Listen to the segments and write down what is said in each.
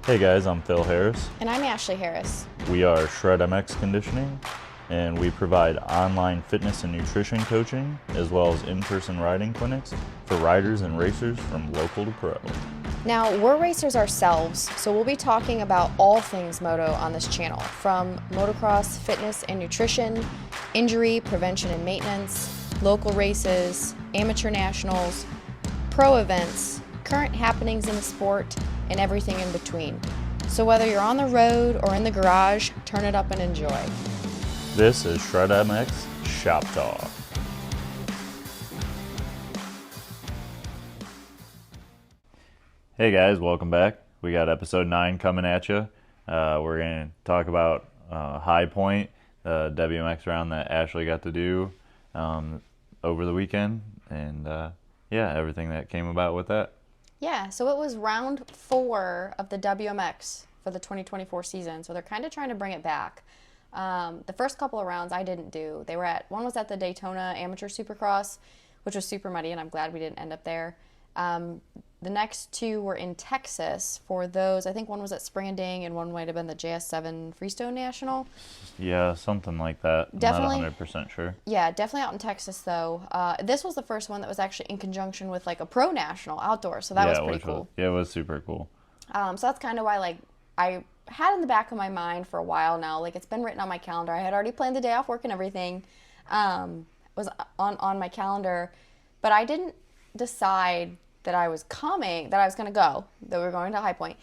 Hey guys, I'm Phil Harris. And I'm Ashlee Harris. We are WMX Conditioning, and we provide online fitness and nutrition coaching, as well as in-person riding clinics for riders and racers from local to pro. Now, we're racers ourselves, so we'll be talking about all things moto on this channel, from motocross, fitness and nutrition, injury, prevention and maintenance, local races, amateur nationals, pro events, current happenings in the sport, and everything in between. So whether you're on the road or in the garage, turn it up and enjoy. This is WMX Shop Talk. Hey guys, welcome back. We got episode 9 coming at you. We're going to talk about Highpoint, the WMX round that Ashlee got to do over the weekend, and everything that came about with that. Yeah, so it was round 4 of the WMX for the 2024 season, so they're kind of trying to bring it back. The first couple of rounds I didn't do. One was at the Daytona Amateur Supercross, which was super muddy, and I'm glad we didn't end up there. The next 2 were in Texas for those. I think one was at Spring-a-Ding, and one might have been the JS7 Freestone National. Yeah, something like that. Definitely, I'm not 100% sure. Yeah, definitely out in Texas, though. This was the first one that was actually in conjunction with, like, a pro national outdoor, so that was pretty cool. It was super cool. So that's kind of why, like, I had in the back of my mind for a while now. Like, it's been written on my calendar. I had already planned the day off work and everything. Was on my calendar. But I didn't decide that I was going to go, that we were going to Highpoint,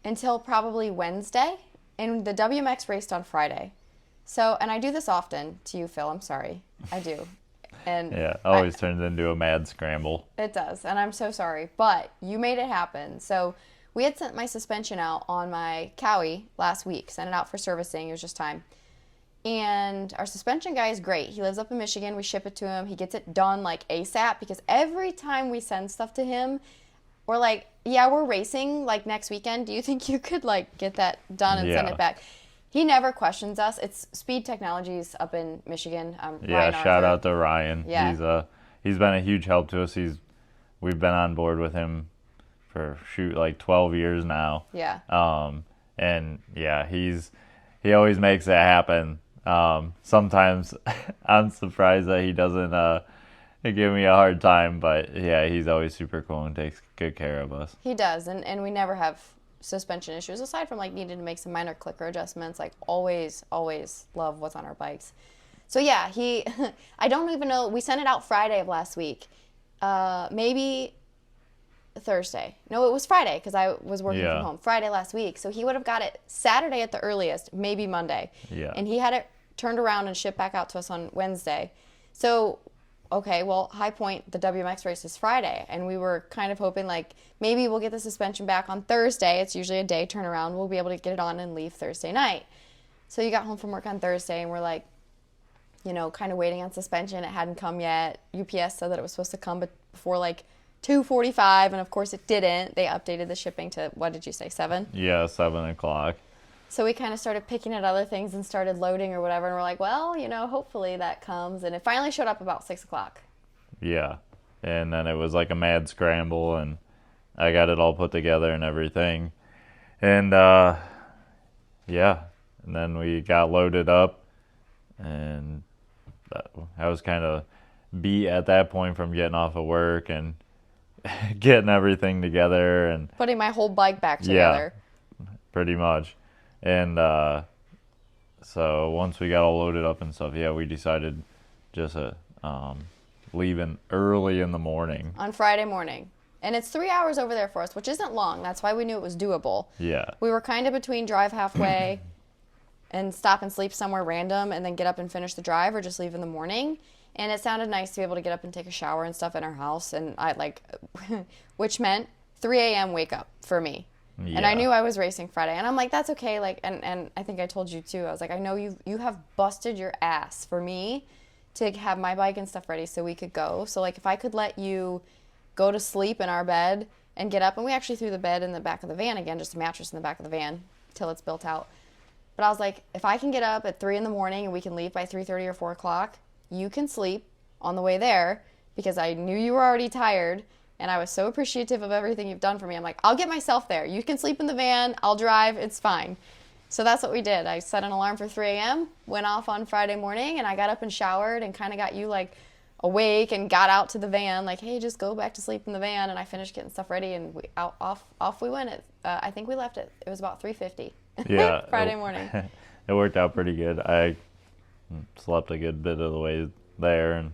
until probably Wednesday. And the WMX raced on Friday. So, and I do this often to you, Phil. I'm sorry. I do. And yeah, always turns into a mad scramble. It does, and I'm so sorry. But you made it happen. So we had sent my suspension out on my Cowie last week, sent it out for servicing. It was just time. And our suspension guy is great. He lives up in Michigan. We ship it to him. He gets it done like ASAP, because every time we send stuff to him, we're like, yeah, we're racing like next weekend. Do you think you could like get that done and send it back? He never questions us. It's Speed Technologies up in Michigan. Ryan shout out to Ryan. Yeah. He's been a huge help to us. We've been on board with him for like 12 years now. Yeah. And yeah, he always makes it happen. Sometimes I'm surprised that he doesn't give me a hard time, but yeah, he's always super cool and takes good care of us. He does, and we never have suspension issues, aside from like needing to make some minor clicker adjustments. Like always love what's on our bikes. So yeah, I don't even know, we sent it out Friday of last week. Maybe Thursday. No, it was Friday, because I was working from home. Friday last week. So he would have got it Saturday at the earliest, maybe Monday. Yeah. And he had it turned around and shipped back out to us on Wednesday. So, okay, well, Highpoint, the WMX race is Friday. And we were kind of hoping, like, maybe we'll get the suspension back on Thursday. It's usually a day turnaround. We'll be able to get it on and leave Thursday night. So you got home from work on Thursday, and we're like, kind of waiting on suspension. It hadn't come yet. UPS said that it was supposed to come before, like, 2:45, and of course it didn't. They updated the shipping to, what did you say, 7? Yeah, 7 o'clock. So we kind of started picking at other things and started loading or whatever, and we're like, well, hopefully that comes. And it finally showed up about 6 o'clock. Yeah, and then it was like a mad scramble, and I got it all put together and everything. And and then we got loaded up, and I was kind of beat at that point from getting off of work and getting everything together and putting my whole bike back together. Yeah, pretty much. And so once we got all loaded up and stuff, we decided just leaving early in the morning. On Friday morning. And it's 3 hours over there for us, which isn't long. That's why we knew it was doable. Yeah. We were kind of between drive halfway and stop and sleep somewhere random and then get up and finish the drive, or just leave in the morning. And it sounded nice to be able to get up and take a shower and stuff in our house. And which meant 3 a.m. wake up for me. Yeah. And I knew I was racing Friday. And I'm like, that's okay. Like, and I think I told you too. I was like, I know you have busted your ass for me to have my bike and stuff ready so we could go. So like, if I could let you go to sleep in our bed and get up, and we actually threw the bed in the back of the van again, just a mattress in the back of the van till it's built out. But I was like, if I can get up at 3 in the morning and we can leave by 3:30 or 4 o'clock, you can sleep on the way there, because I knew you were already tired, And I was so appreciative of everything you've done for me. I'm like, I'll get myself there. You can sleep in the van. I'll drive. It's fine. So that's what we did. I set an alarm for 3 a.m., went off on Friday morning, and I got up and showered and kind of got you like awake and got out to the van like, hey, just go back to sleep in the van. And I finished getting stuff ready, and off we went. I think we left it was about 3:50 Yeah, Friday morning. It worked out pretty good. I slept a good bit of the way there, and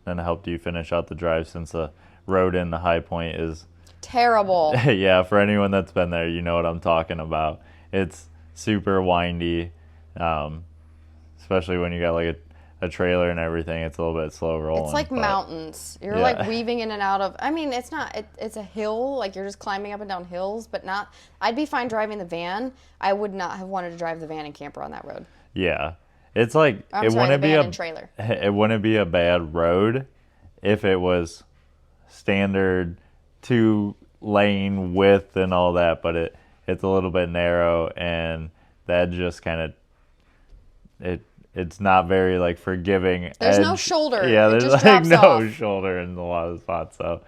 then helped you finish out the drive, since the road in the Highpoint is Terrible. yeah, for anyone that's been there, you know what I'm talking about. It's super windy, especially when you got like a trailer and everything. It's a little bit slow rolling. It's like mountains. You're yeah. like weaving in and out of. I mean, it's not. It's a hill. Like you're just climbing up and down hills, but not. I'd be fine driving the van. I would not have wanted to drive the van and camper on that road. Yeah, it's like I'm it sorry, wouldn't the be van a and trailer. It wouldn't be a bad road if it was standard 2-lane width and all that, but it's a little bit narrow, and that just kind of it's not very like forgiving. There's edge. no shoulder. Yeah, It there's just like drops no off. shoulder in a lot of spots, so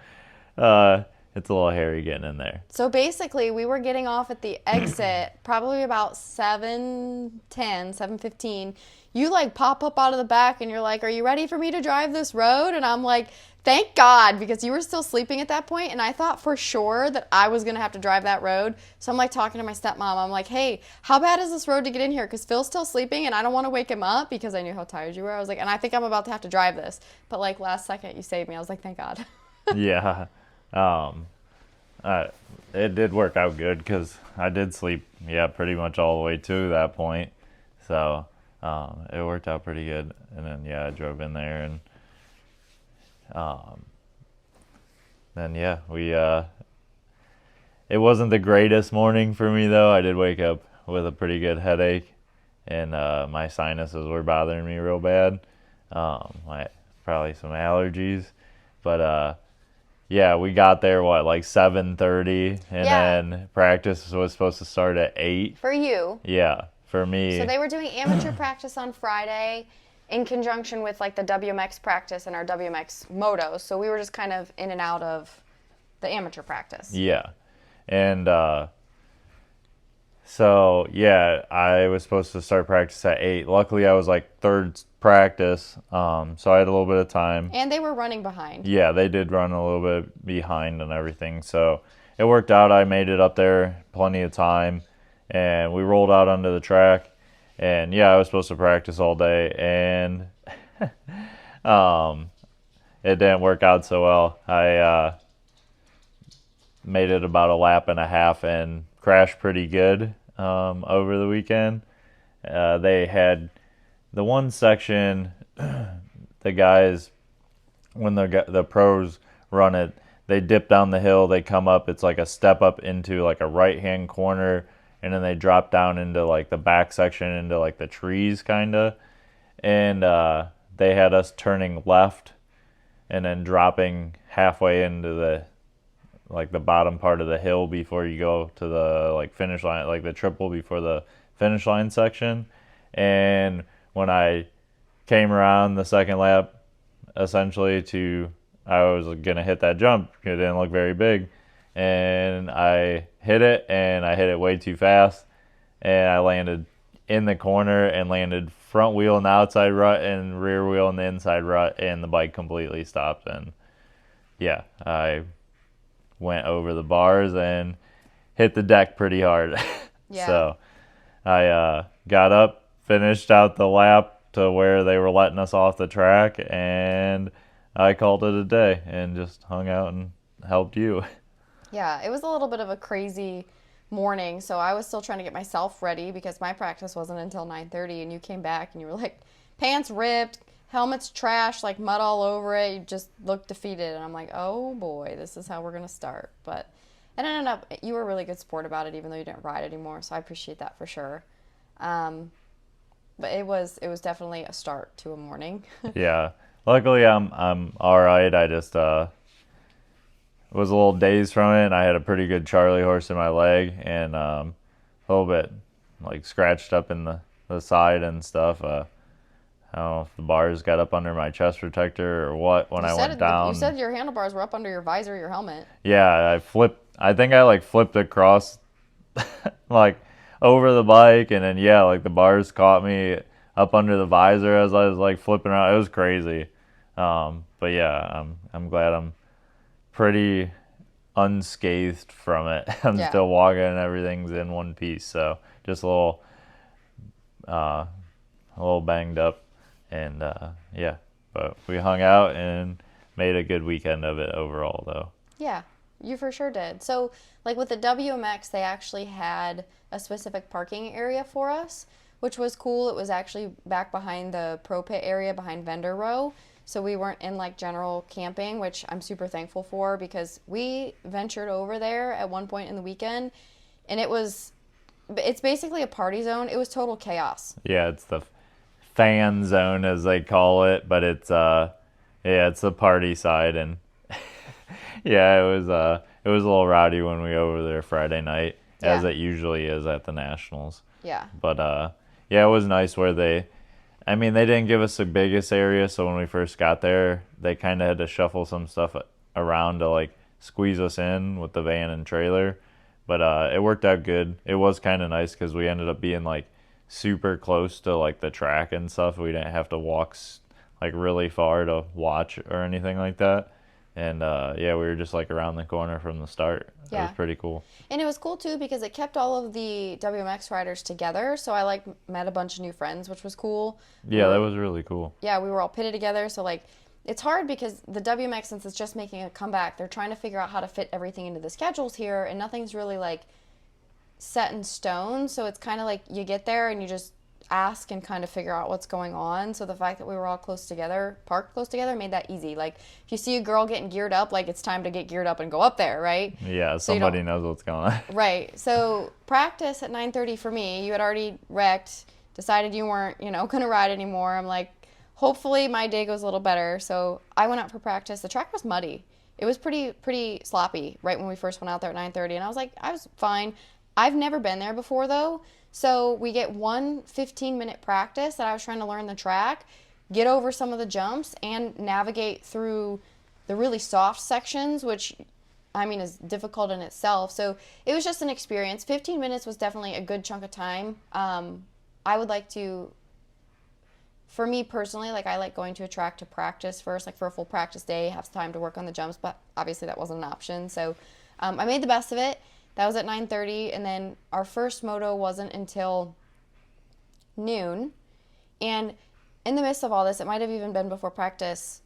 it's a little hairy getting in there. So basically, we were getting off at the exit probably about 7:10, 7:15. You like pop up out of the back and you're like, are you ready for me to drive this road? And I'm like, thank God, because you were still sleeping at that point, and I thought for sure that I was going to have to drive that road. So I'm like talking to my stepmom. I'm like, hey, how bad is this road to get in here? Because Phil's still sleeping and I don't want to wake him up, because I knew how tired you were. I was like, and I think I'm about to have to drive this. But like last second, you saved me. I was like, thank God. Yeah. It did work out good, because I did sleep, pretty much all the way to that point. So it worked out pretty good. And then, I drove in there, and then, we, it wasn't the greatest morning for me, though. I did wake up with a pretty good headache, and my sinuses were bothering me real bad. Probably some allergies, but we got there, like 7:30, and then practice was supposed to start at 8. For you. Yeah, for me. So they were doing amateur practice on Friday in conjunction with like the WMX practice and our WMX motos. So we were just kind of in and out of the amateur practice. Yeah. And I was supposed to start practice at 8. Luckily, I was like third practice, so I had a little bit of time. And they were running behind. Yeah, they did run a little bit behind and everything, so it worked out. I made it up there plenty of time, and we rolled out onto the track, and I was supposed to practice all day, and it didn't work out so well. I made it about a lap and a half and crashed pretty good over the weekend. They had the one section, the guys, when the pros run it, they dip down the hill, they come up, it's like a step up into like a right-hand corner, and then they drop down into like the back section into like the trees kind of. And they had us turning left and then dropping halfway into the bottom part of the hill before you go to the like finish line, like the triple before the finish line section. And when I came around the second lap, essentially I was gonna hit that jump. It didn't look very big, and I hit it way too fast, and I landed in the corner and landed front wheel in the outside rut and rear wheel in the inside rut, and the bike completely stopped. And I went over the bars and hit the deck pretty hard. Yeah. So I got up, finished out the lap to where they were letting us off the track, and I called it a day and just hung out and helped you. Yeah, it was a little bit of a crazy morning, so I was still trying to get myself ready because my practice wasn't until 9:30, and you came back and you were like, pants ripped, helmet's trashed, like mud all over it. You just looked defeated, and I'm like, oh boy, this is how we're gonna start. But it ended up, you were a really good sport about it, even though you didn't ride anymore, so I appreciate that for sure. But it was definitely a start to a morning. Yeah, luckily I'm all right. I just was a little dazed from it, and I had a pretty good Charlie horse in my leg, and a little bit like scratched up in the side and stuff. I don't know if the bars got up under my chest protector or what when I went You down. said your handlebars were up under your visor, your helmet. Yeah, I flipped. I think I like flipped across like over the bike, and then yeah, like the bars caught me up under the visor as I was like flipping around. It was crazy. But yeah, I'm glad I'm pretty unscathed from it. I'm Yeah. still walking and everything's in one piece. So just uh, a little banged up, and yeah. But we hung out and made a good weekend of it overall, though. Yeah, you for sure did. So, like with the WMX, they actually had a specific parking area for us, which was cool. It was actually back behind the pro pit area behind vendor row. So we weren't in like general camping, which I'm super thankful for because we ventured over there at one point in the weekend and it's basically a party zone. It was total chaos. Yeah, it's the fan zone as they call it, but it's yeah, it's the party side, and yeah, it was a little rowdy when we were over there Friday night, as Yeah. it usually is at the Nationals. Yeah. But yeah, it was nice where I mean, they didn't give us the biggest area, so when we first got there, they kind of had to shuffle some stuff around to like squeeze us in with the van and trailer. But it worked out good. It was kind of nice because we ended up being like super close to like the track and stuff. We didn't have to walk like really far to watch or anything like that. And yeah, we were just like around the corner from the start. It was Yeah. pretty cool. And it was cool too because it kept all of the WMX riders together. So I like met a bunch of new friends, which was cool. Yeah, that was really cool. Yeah, we were all pitted together. So like it's hard because the WMX, since it's just making a comeback, they're trying to figure out how to fit everything into the schedules here, and nothing's really like set in stone. So it's kind of like you get there and you just ask and kind of figure out what's going on. So the fact that we were all close together, parked close together, made that easy. Like if you see a girl getting geared up, like it's time to get geared up and go up there, right? Yeah, So somebody knows what's going on. right. So practice at 9:30 for me. You had already wrecked, decided you weren't, going to ride anymore. I'm like, hopefully my day goes a little better. So I went out for practice. The track was muddy. It was pretty sloppy right when we first went out there at 9:30, and I was like, I was fine. I've never been there before though. So we get one 15-minute practice that I was trying to learn the track, get over some of the jumps, and navigate through the really soft sections, which I mean is difficult in itself. So it was just an experience. 15 minutes was definitely a good chunk of time. I would like to, for me personally, like I like going to a track to practice first, like for a full practice day, have time to work on the jumps, but obviously that wasn't an option. So I made the best of it. That was at 9:30, and then our first moto wasn't until noon. And in the midst of all this, it might have even been before practice.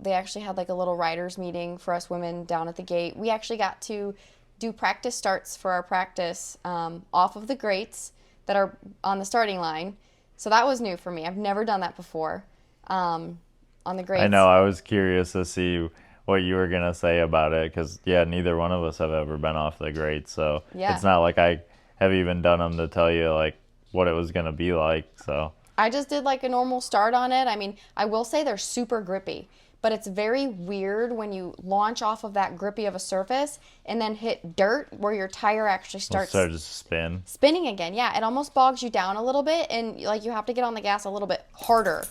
They actually had like a little riders meeting for us women down at the gate. We actually got to do practice starts for our practice off of the grates that are on the starting line. So that was new for me. I've never done that before on the grates. I know. I was curious to see what you were gonna say about it because yeah, neither one of us have ever been off the grate, so Yeah. it's not like I have even done them to tell you like what it was gonna be like. So I just did like a normal start on it. I mean, I will say they're super grippy, but it's very weird when you launch off of that grippy of a surface and then hit dirt where your tire actually starts to spin. spinning again. Yeah, it almost bogs you down a little bit, and like you have to get on the gas a little bit harder,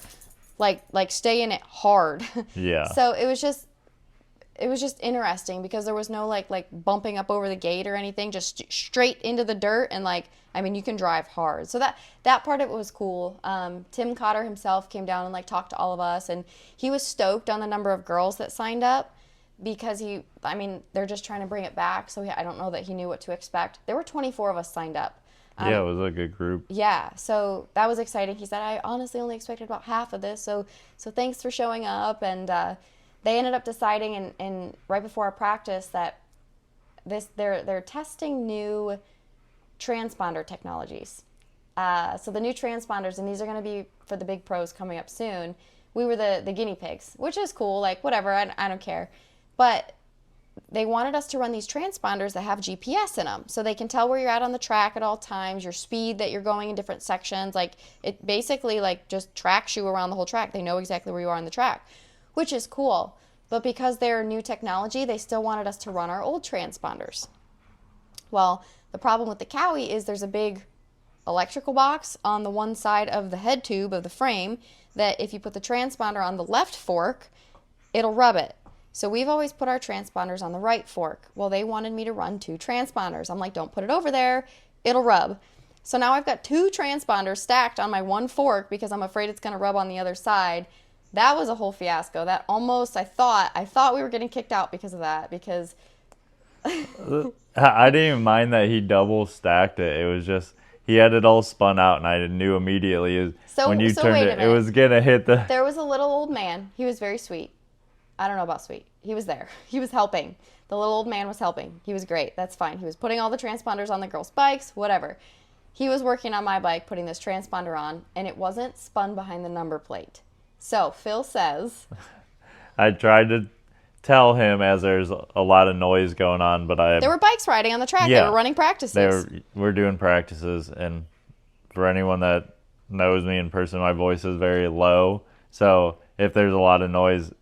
like stay in it hard. Yeah. So it was just interesting because there was no like bumping up over the gate or anything, just straight into the dirt. And like, I mean, you can drive hard. So that part of it was cool. Tim Cotter himself came down and like talked to all of us, and he was stoked on the number of girls that signed up because they're just trying to bring it back. So I don't know that he knew what to expect. There were 24 of us signed up. Yeah, it was a good group. Yeah, so that was exciting. He said, I honestly only expected about half of this, so thanks for showing up. And they ended up deciding in right before our practice that they're testing new transponder technologies. So the new transponders, and these are going to be for the big pros coming up soon. We were the guinea pigs, which is cool. Like whatever, I don't care. But they wanted us to run these transponders that have GPS in them, so they can tell where you're at on the track at all times, your speed that you're going in different sections. Like it basically like just tracks you around the whole track. They know exactly where you are on the track, which is cool. But because they're new technology, they still wanted us to run our old transponders. Well, the problem with the Cowie is there's a big electrical box on the one side of the head tube of the frame that if you put the transponder on the left fork, it'll rub it. So we've always put our transponders on the right fork. Well, they wanted me to run 2 transponders. I'm like, don't put it over there. It'll rub. So now I've got 2 transponders stacked on my one fork because I'm afraid it's going to rub on the other side. That was a whole fiasco. That almost, I thought we were getting kicked out because of that, because I didn't even mind that he double stacked it. It was just he had it all spun out, and I knew immediately when you turned wait a it, it minute. was gonna hit the. There was a little old man. He was very sweet. I don't know about sweet. He was there. He was helping. The little old man was helping. He was great. That's fine. He was putting all the transponders on the girls' bikes, whatever. He was working on my bike, putting this transponder on, and it wasn't spun behind the number plate. So Phil says, I tried to tell him as there's a lot of noise going on, but there were bikes riding on the track. Yeah. They were running practices. We're doing practices, and for anyone that knows me in person, my voice is very low. So if there's a lot of noise,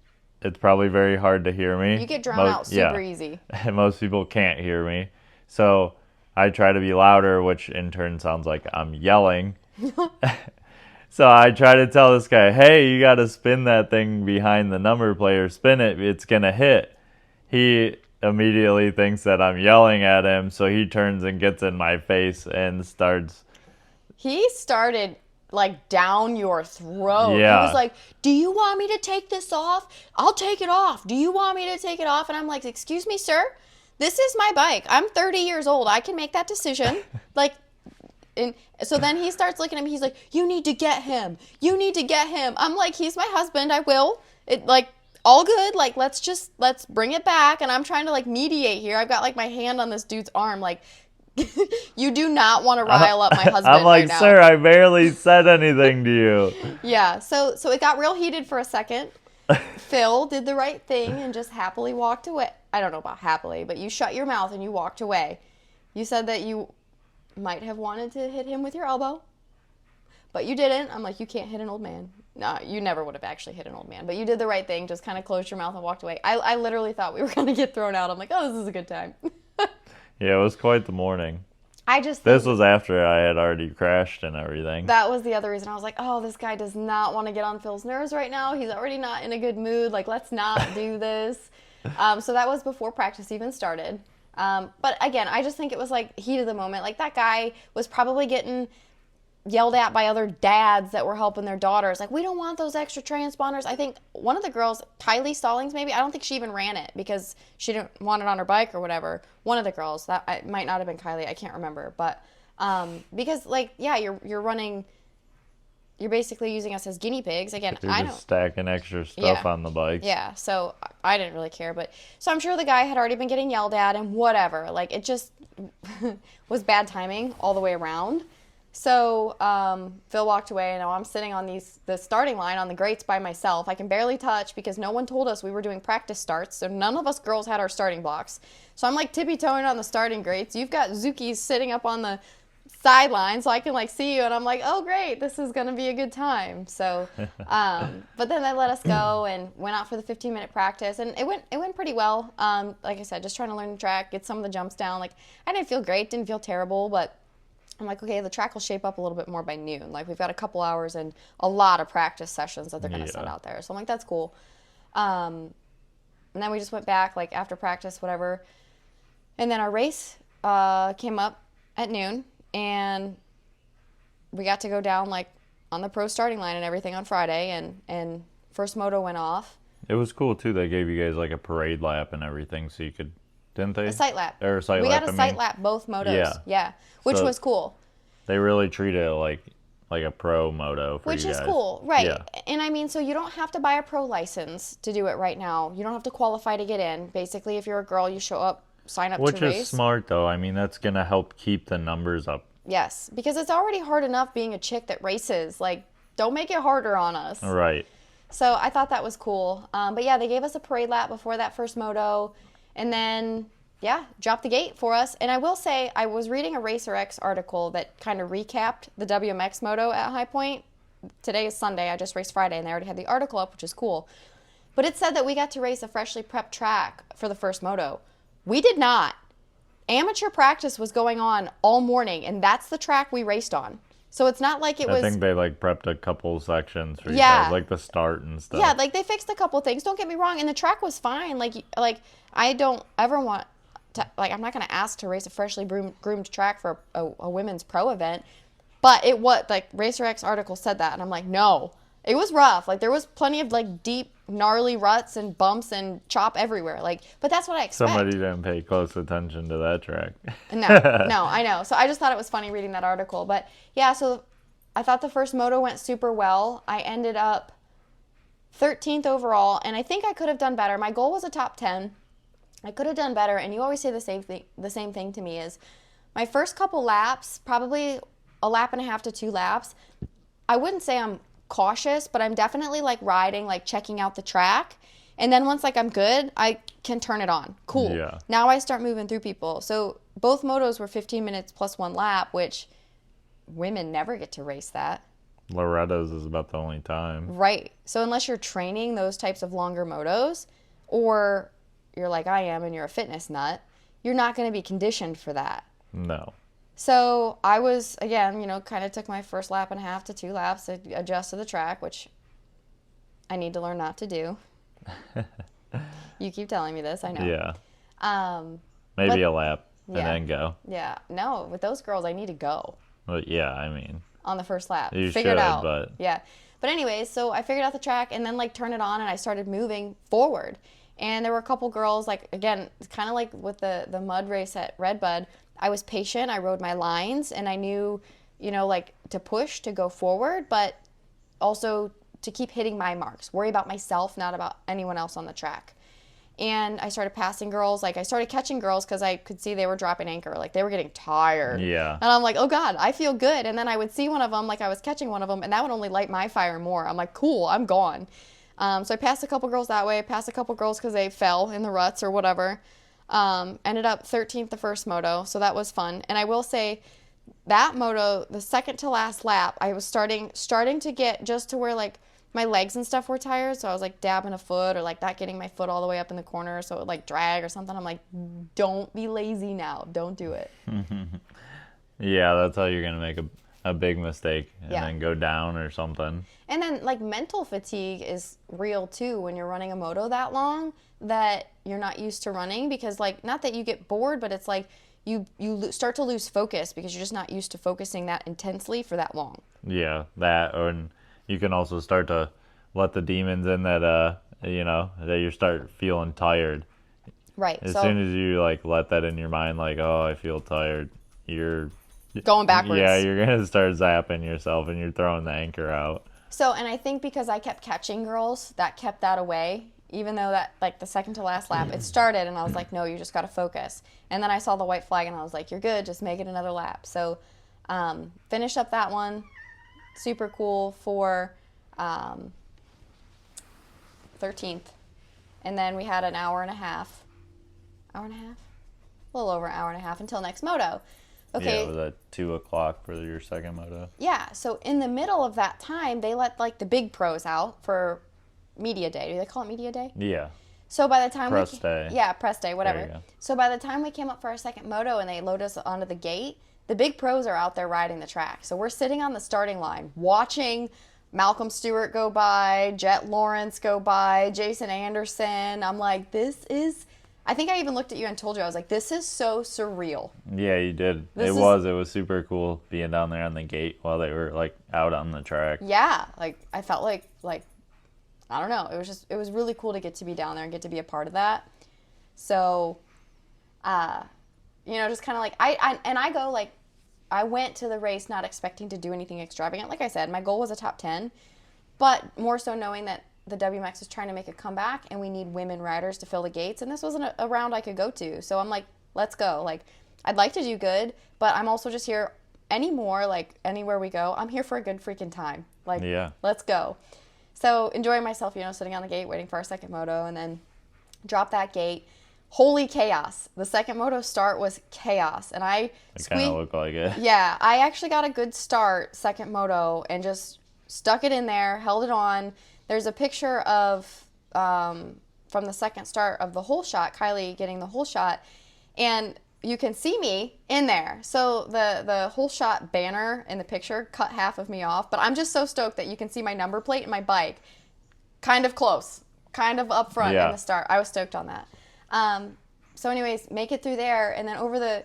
it's probably very hard to hear me. You get drowned out super easy. And most people can't hear me. So I try to be louder, which in turn sounds like I'm yelling. So I try to tell this guy, hey, you got to spin that thing behind the number plate, or spin it, it's going to hit. He immediately thinks that I'm yelling at him, so he turns and gets in my face and starts. He started like down your throat. Yeah. He was like, do you want me to take this off? I'll take it off. Do you want me to take it off? And I'm like, excuse me, sir, this is my bike. I'm 30 years old. I can make that decision. And so then he starts looking at me. He's like, you need to get him. You need to get him. I'm like, he's my husband. I will. All good. Like, let's bring it back. And I'm trying to mediate here. I've got my hand on this dude's arm. You do not want to rile up my husband I'm like, right now. sir, I barely said anything to you. Yeah. So it got real heated for a second. Phil did the right thing and just happily walked away. I don't know about happily, but you shut your mouth and you walked away. You said that you might have wanted to hit him with your elbow, but you didn't. I'm like, you can't hit an old man. No, you never would have actually hit an old man, but you did the right thing. Just kind of closed your mouth and walked away. I literally thought we were going to get thrown out. I'm like, oh, this is a good time. Yeah, it was quite the morning. This was after I had already crashed and everything. That was the other reason. I was like, oh, this guy does not want to get on Phil's nerves right now. He's already not in a good mood. Let's not do this. So that was before practice even started. But again, I just think it was heat of the moment. That guy was probably getting yelled at by other dads that were helping their daughters. We don't want those extra transponders. I think one of the girls, Kylie Stallings maybe, I don't think she even ran it because she didn't want it on her bike or whatever. One of the girls, that might not have been Kylie, I can't remember. But because you're running, you're basically using us as guinea pigs. Again, You're just stacking extra stuff on the bike. Yeah, so I didn't really care. So I'm sure the guy had already been getting yelled at and whatever. It just was bad timing all the way around. So Phil walked away, and now I'm sitting on the starting line on the grates by myself. I can barely touch because no one told us we were doing practice starts, so none of us girls had our starting blocks. So I'm tippy-toeing on the starting grates. You've got Zuki sitting up on the sideline so I can see you, and I'm like, oh great, this is gonna be a good time. So but then they let us go and went out for the 15-minute practice, and it went pretty well. Like I said, just trying to learn the track, get some of the jumps down. I didn't feel great, didn't feel terrible, but I'm like, okay, the track will shape up a little bit more by noon. We've got a couple hours and a lot of practice sessions that they're going to send out there. So I'm like, that's cool. And then we just went back, after practice, whatever. And then our race came up at noon, and we got to go down, on the pro starting line and everything on Friday, and first moto went off. It was cool, too. They gave you guys, a parade lap and everything, so you could... Didn't they? A sight lap. Or a sight we lap, got a sight lap both motos. Yeah. Which So was cool. They really treated it like a pro moto for Which you is guys. cool, right? Yeah. And so you don't have to buy a pro license to do it right now. You don't have to qualify to get in. Basically, if you're a girl, you show up, sign up to race. Which is smart, though. That's going to help keep the numbers up. Yes, because it's already hard enough being a chick that races. Don't make it harder on us. Right. So I thought that was cool. But yeah, they gave us a parade lap before that first moto, and then... yeah, dropped the gate for us. And I will say, I was reading a Racer X article that kind of recapped the WMX moto at Highpoint. Today is Sunday. I just raced Friday, and they already had the article up, which is cool. But it said that we got to race a freshly prepped track for the first moto. We did not. Amateur practice was going on all morning, and that's the track we raced on. So it's not like it I was. think they like prepped a couple sections for you Yeah. guys, like the start and stuff. Yeah, like they fixed a couple things. Don't get me wrong, and the track was fine. Like I don't ever want to, like, I'm not going to ask to race a freshly groomed track for a women's pro event. But it was like Racer X article said that, and I'm like, no, it was rough. Like there was plenty of like deep, gnarly ruts and bumps and chop everywhere. Like, but that's what I expect. Somebody didn't pay close attention to that track. No, no, I know. So I just thought it was funny reading that article. But yeah, so I thought the first moto went super well. I ended up 13th overall, and I think I could have done better. My goal was a top 10. I could have done better, and you always say the same thing to me is my first couple laps, probably a lap and a half to 2 laps, I wouldn't say I'm cautious, but I'm definitely like riding, like checking out the track. And then once like I'm good, I can turn it on. Cool. Yeah. Now I start moving through people. So both motos were 15 minutes plus 1 lap, which women never get to race that. Loretta's is about the only time. Right. So unless you're training those types of longer motos, or you're like I am and you're a fitness nut, you're not going to be conditioned for that. No. So I was, again, kind of took my first lap and a half to 2 laps to adjust to the track, which I need to learn not to do. You keep telling me this, I know. Yeah. Maybe a lap and yeah. then go. Yeah. No, with those girls, I need to go But yeah, I mean, on the first lap. you Figure it should, out. but Yeah. But anyways, so I figured out the track and then like turned it on and I started moving forward. And there were a couple girls, like, again, it's kind of like with the mud race at Redbud. I was patient. I rode my lines and I knew, like to push, to go forward, but also to keep hitting my marks. Worry about myself, not about anyone else on the track. And I started passing girls. Like I started catching girls because I could see they were dropping anchor. Like they were getting tired. Yeah. And I'm like, oh God, I feel good. And then I would see one of them, like I was catching one of them, and that would only light my fire more. I'm like, cool, I'm gone. So I passed a couple girls that way. Passed a couple girls because they fell in the ruts or whatever. Ended up 13th the first moto, so that was fun. And I will say that moto, the second to last lap, I was starting to get just to where like my legs and stuff were tired, so I was like dabbing a foot or like not getting my foot all the way up in the corner so it would like drag or something. I'm like, don't be lazy now. Don't do it. Yeah, that's how you're going to make a big mistake and Yeah. then go down or something. And then like mental fatigue is real too when you're running a moto that long that you're not used to running, because like not that you get bored, but it's like you start to lose focus because you're just not used to focusing that intensely for that long. Yeah, that, and you can also start to let the demons in that that you start feeling tired. Right. As So soon as you like let that in your mind, like, oh, I feel tired, you're going backwards. Yeah, you're gonna start zapping yourself and you're throwing the anchor out. So, and I think because I kept catching girls, that kept that away. Even though that, like the second to last lap, it started and I was like, no, you just got to focus. And then I saw the white flag and I was like, you're good, just make it another lap. So, finished up that one. Super cool for 13th. And then we had an hour and a half? A little over an hour and a half until next moto. Okay. Yeah, it was at 2 o'clock for your second moto. Yeah, so in the middle of that time, they let like the big pros out for media day. Do they call it media day? Yeah. So by the time Press day. Yeah, press day, whatever. There you go. So by the time we came up for our second moto and they load us onto the gate, the big pros are out there riding the track. So we're sitting on the starting line watching Malcolm Stewart go by, Jet Lawrence go by, Jason Anderson. I'm like, I think I even looked at you and told you, I was like, this is so surreal. Yeah, you did. It was super cool being down there on the gate while they were like out on the track. Yeah, like I felt like I don't know. It was really cool to get to be down there and get to be a part of that. So, just kind of like I went to the race not expecting to do anything extravagant. Like I said, my goal was a top 10, but more so knowing that the WMX is trying to make a comeback and we need women riders to fill the gates, and this wasn't a round I could go to. So I'm like, let's go. Like, I'd like to do good, but I'm also just here anymore, like anywhere we go, I'm here for a good freaking time. Like, Yeah. Let's go. So enjoying myself, sitting on the gate waiting for our second moto, and then drop that gate. Holy chaos. The second moto start was chaos, and It kind of looked like it. Yeah, I actually got a good start second moto and just stuck it in there, held it on. There's a picture of from the second start of the whole shot, Kylie getting the whole shot, and you can see me in there. So the whole shot banner in the picture cut half of me off, but I'm just so stoked that you can see my number plate and my bike kind of close, kind of up front in the start. I was stoked on that. So anyways, make it through there, and then over the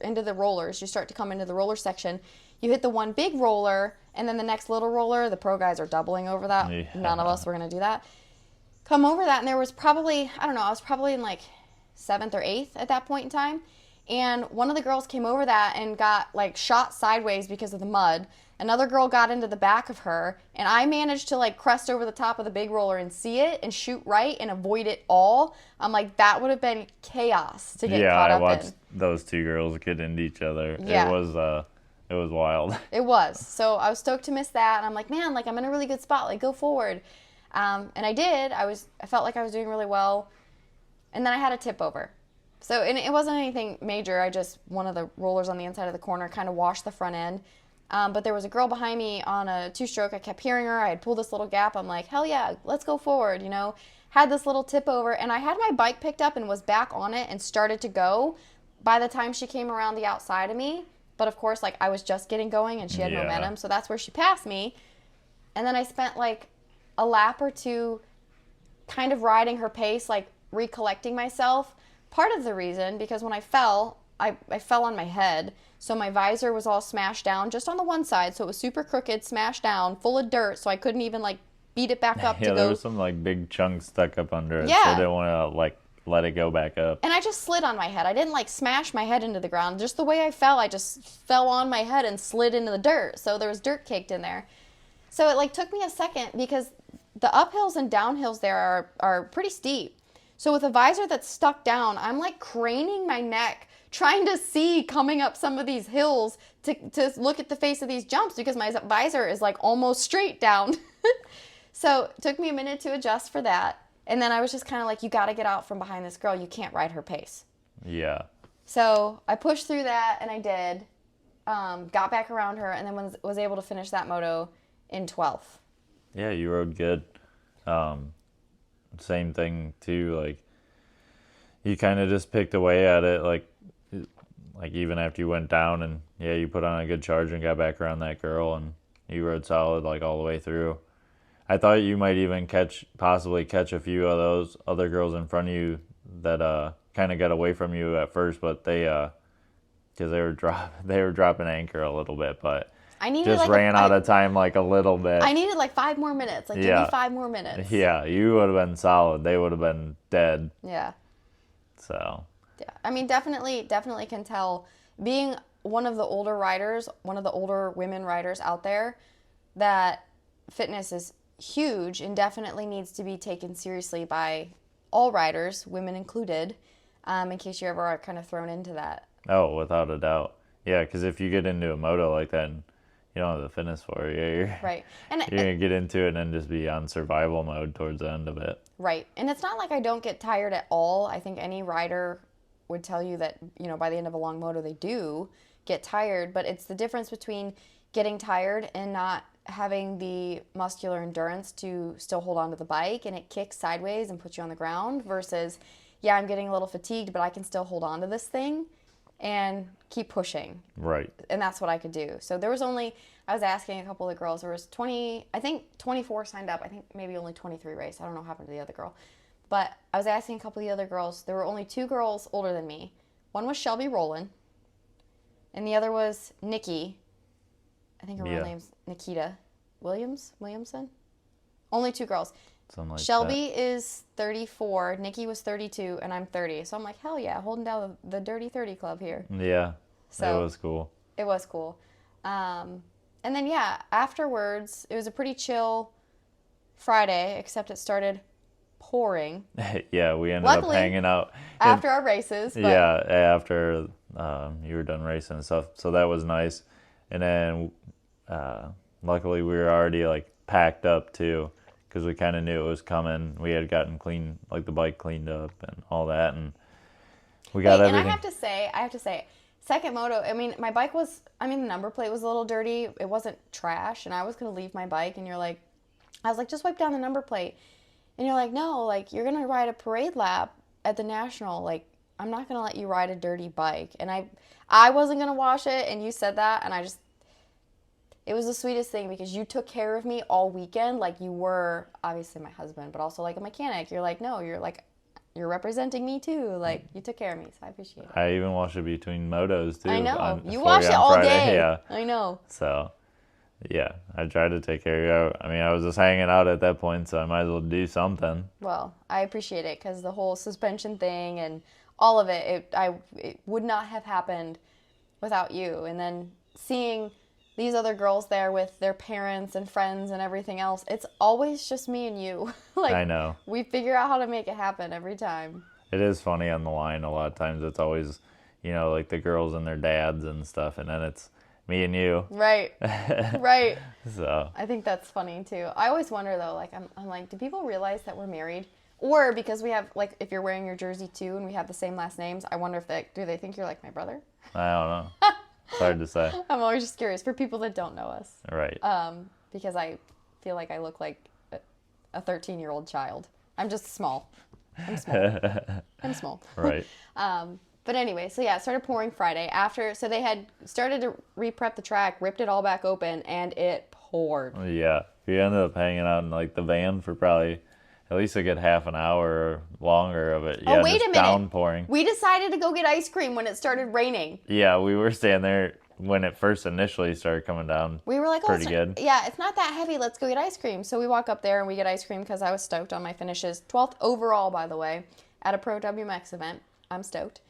into the rollers, you start to come into the roller section. You hit the one big roller, and then the next little roller, the pro guys are doubling over that. Yeah. None of us were going to do that. Come over that, and there was probably, I don't know, I was probably in like 7th or 8th at that point in time. And one of the girls came over that and got like shot sideways because of the mud. Another girl got into the back of her, and I managed to like crest over the top of the big roller and see it and shoot right and avoid it all. I'm like, that would have been chaos to get caught up in. Yeah, I watched those two girls get into each other. Yeah. It was wild. It was. So I was stoked to miss that, and I'm like, man, like I'm in a really good spot. Like, go forward. And I did. I felt like I was doing really well. And then I had a tip over. So, and it wasn't anything major. One of the rollers on the inside of the corner kind of washed the front end. But there was a girl behind me on a 2-stroke. I kept hearing her. I had pulled this little gap. I'm like, hell yeah, let's go forward, you know. Had this little tip over, and I had my bike picked up and was back on it and started to go by the time she came around the outside of me. But of course, like I was just getting going and she had momentum. So that's where she passed me. And then I spent like a lap or two kind of riding her pace, like recollecting myself. Part of the reason, because when I fell, I fell on my head. So my visor was all smashed down just on the one side. So it was super crooked, smashed down, full of dirt. So I couldn't even like beat it back up to go. Yeah, there was some like big chunks stuck up under it. Yeah. So I didn't want to like let it go back up. And I just slid on my head. I didn't like smash my head into the ground. Just the way I fell, I just fell on my head and slid into the dirt. So there was dirt caked in there. So it like took me a second because the uphills and downhills there are pretty steep. So with a visor that's stuck down, I'm like craning my neck, trying to see coming up some of these hills to look at the face of these jumps because my visor is like almost straight down. So it took me a minute to adjust for that. And then I was just kind of like, you got to get out from behind this girl. You can't ride her pace. Yeah. So I pushed through that, and I did. Got back around her, and then was able to finish that moto in 12th. Yeah, you rode good. Same thing, too. Like, you kind of just picked away at it, like even after you went down, and, yeah, you put on a good charge and got back around that girl, and you rode solid, like, all the way through. I thought you might even possibly catch a few of those other girls in front of you that kind of got away from you at first, but they because they were dropping anchor a little bit, but I just ran out of time like a little bit. I needed like 5 more minutes. Like, give me 5 more minutes. Yeah, you would have been solid. They would have been dead. Yeah. So. Yeah, I mean, definitely can tell, being one of the older riders, one of the older women riders out there, that fitness is huge and definitely needs to be taken seriously by all riders, women included, in case you ever are kind of thrown into that. Oh, without a doubt. Yeah, because if you get into a moto like that and you don't have the fitness for it, you're going to get into it and then just be on survival mode towards the end of it. Right. And it's not like I don't get tired at all. I think any rider would tell you that, you know, by the end of a long moto, they do get tired. But it's the difference between getting tired and not having the muscular endurance to still hold on to the bike and it kicks sideways and puts you on the ground versus, yeah, I'm getting a little fatigued, but I can still hold on to this thing and keep pushing. Right. And that's what I could do. So there was I was asking a couple of the girls, there was 24 signed up. I think maybe only 23 raced. I don't know what happened to the other girl. But I was asking a couple of the other girls. There were only 2 girls older than me. One was Shelby Rowland, and the other was Nikki. I think her real name's Nikita Williamson. Only 2 girls. Something like Shelby is 34, Nikki was 32, and I'm 30. So I'm like, hell yeah, holding down the Dirty 30 club here. Yeah, so it was cool. It was cool. And then, yeah, afterwards, it was a pretty chill Friday, except it started pouring. Yeah, we ended up hanging out. After our races. But yeah, after you were done racing and stuff. So that was nice. And then luckily we were already like packed up too, because we kind of knew it was coming. We had gotten the bike cleaned up and all that, and we got everything. And I have to say, second moto, I mean, the number plate was a little dirty. It wasn't trash, and I was going to leave my bike, and I was like, just wipe down the number plate. And you're like, no, like, you're going to ride a parade lap at the National. Like, I'm not going to let you ride a dirty bike. And I wasn't going to wash it, and you said that, and it was the sweetest thing because you took care of me all weekend. Like, you were obviously my husband, but also like a mechanic. You're like, no, you're representing me too. Like, you took care of me, so I appreciate it. I even wash it between motos too. I know. You wash it all Friday. day. Yeah. I know. So, yeah, I tried to take care of you. I mean, I was just hanging out at that point, so I might as well do something. Well, I appreciate it because the whole suspension thing and all of it, it would not have happened without you. And then seeing these other girls there with their parents and friends and everything else, it's always just me and you. Like, I know. We figure out how to make it happen every time. It is funny on the line. A lot of times it's always, like the girls and their dads and stuff, and then it's me and you. Right. Right. So I think that's funny too. I always wonder though, like I'm like, do people realize that we're married? Or because we have, like, if you're wearing your jersey too and we have the same last names, I wonder if do they think you're like my brother? I don't know. It's hard to say. I'm always just curious for people that don't know us. Right. Because I feel like I look like a 13-year-old child. I'm just small. I'm small. I'm small. Right. But anyway, so yeah, it started pouring Friday so they had started to re-prep the track, ripped it all back open, and it poured. Yeah. We ended up hanging out in like the van for probably at least a good half an hour or longer of it. Yeah, oh, wait a minute. Downpouring. We decided to go get ice cream when it started raining. Yeah, we were standing there when it first initially started coming down. We were like, oh, pretty good. Yeah, it's not that heavy. Let's go get ice cream. So we walk up there and we get ice cream because I was stoked on my finishes. 12th overall, by the way, at a pro WMX event. I'm stoked.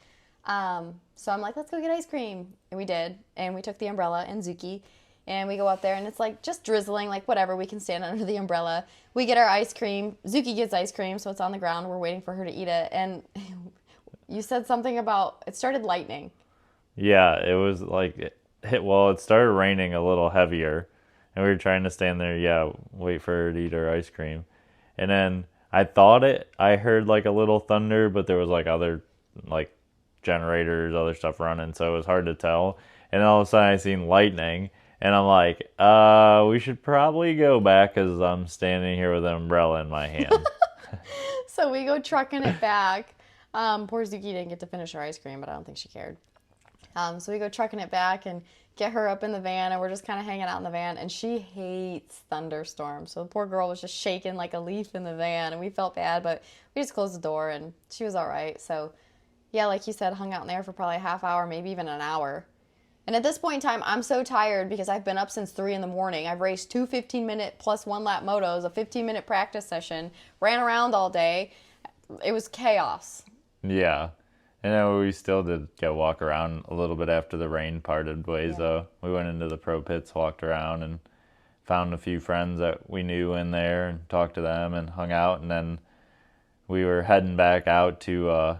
So I'm like, let's go get ice cream. And we did. And we took the umbrella and Zuki. And we go up there and it's like just drizzling, like whatever. We can stand under the umbrella. We get our ice cream. Zuki gets ice cream, so it's on the ground. We're waiting for her to eat it. And you said something about it started lightning. Yeah, it was like, it started raining a little heavier. And we were trying to stand there, wait for her to eat her ice cream. And then I heard like a little thunder, but there was like other like generators, other stuff running, so it was hard to tell. And all of a sudden I seen lightning, and I'm like, we should probably go back because I'm standing here with an umbrella in my hand. So we go trucking it back. Poor Zuki didn't get to finish her ice cream, but I don't think she cared. So we go trucking it back and get her up in the van, and we're just kind of hanging out in the van, and she hates thunderstorms. So the poor girl was just shaking like a leaf in the van, and we felt bad, but we just closed the door, and she was all right. So yeah, like you said, hung out in there for probably a half hour, maybe even an hour. And at this point in time, I'm so tired because I've been up since 3 in the morning. I've raced 2 15-minute plus 1 lap motos, a 15-minute practice session, ran around all day. It was chaos. Yeah. And then we still did go walk around a little bit after the rain parted ways, though. We went into the pro pits, walked around, and found a few friends that we knew in there and talked to them and hung out. And then we were heading back out to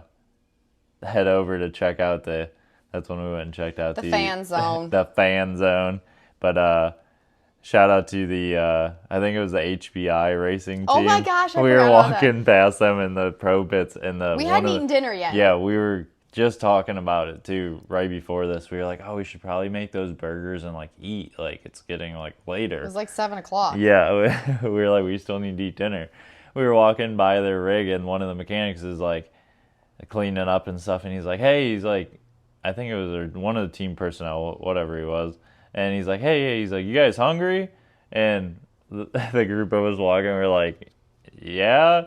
head over to check out that's when we went and checked out the fan zone. The fan zone. But shout out to the I think it was the HBI racing team. Oh my gosh, we were walking past them in the pro pits we hadn't eaten dinner yet. Yeah, we were just talking about it too right before this. We were like, oh, we should probably make those burgers and like eat. Like it's getting like later. It was like 7 o'clock. Yeah, we were like, we still need to eat dinner. We were walking by their rig, and one of the mechanics is like cleaning up and stuff, and he's like, I think it was one of the team personnel, whatever he was, and he's like, he's like, you guys hungry? And the group of us walking, we're like, yeah.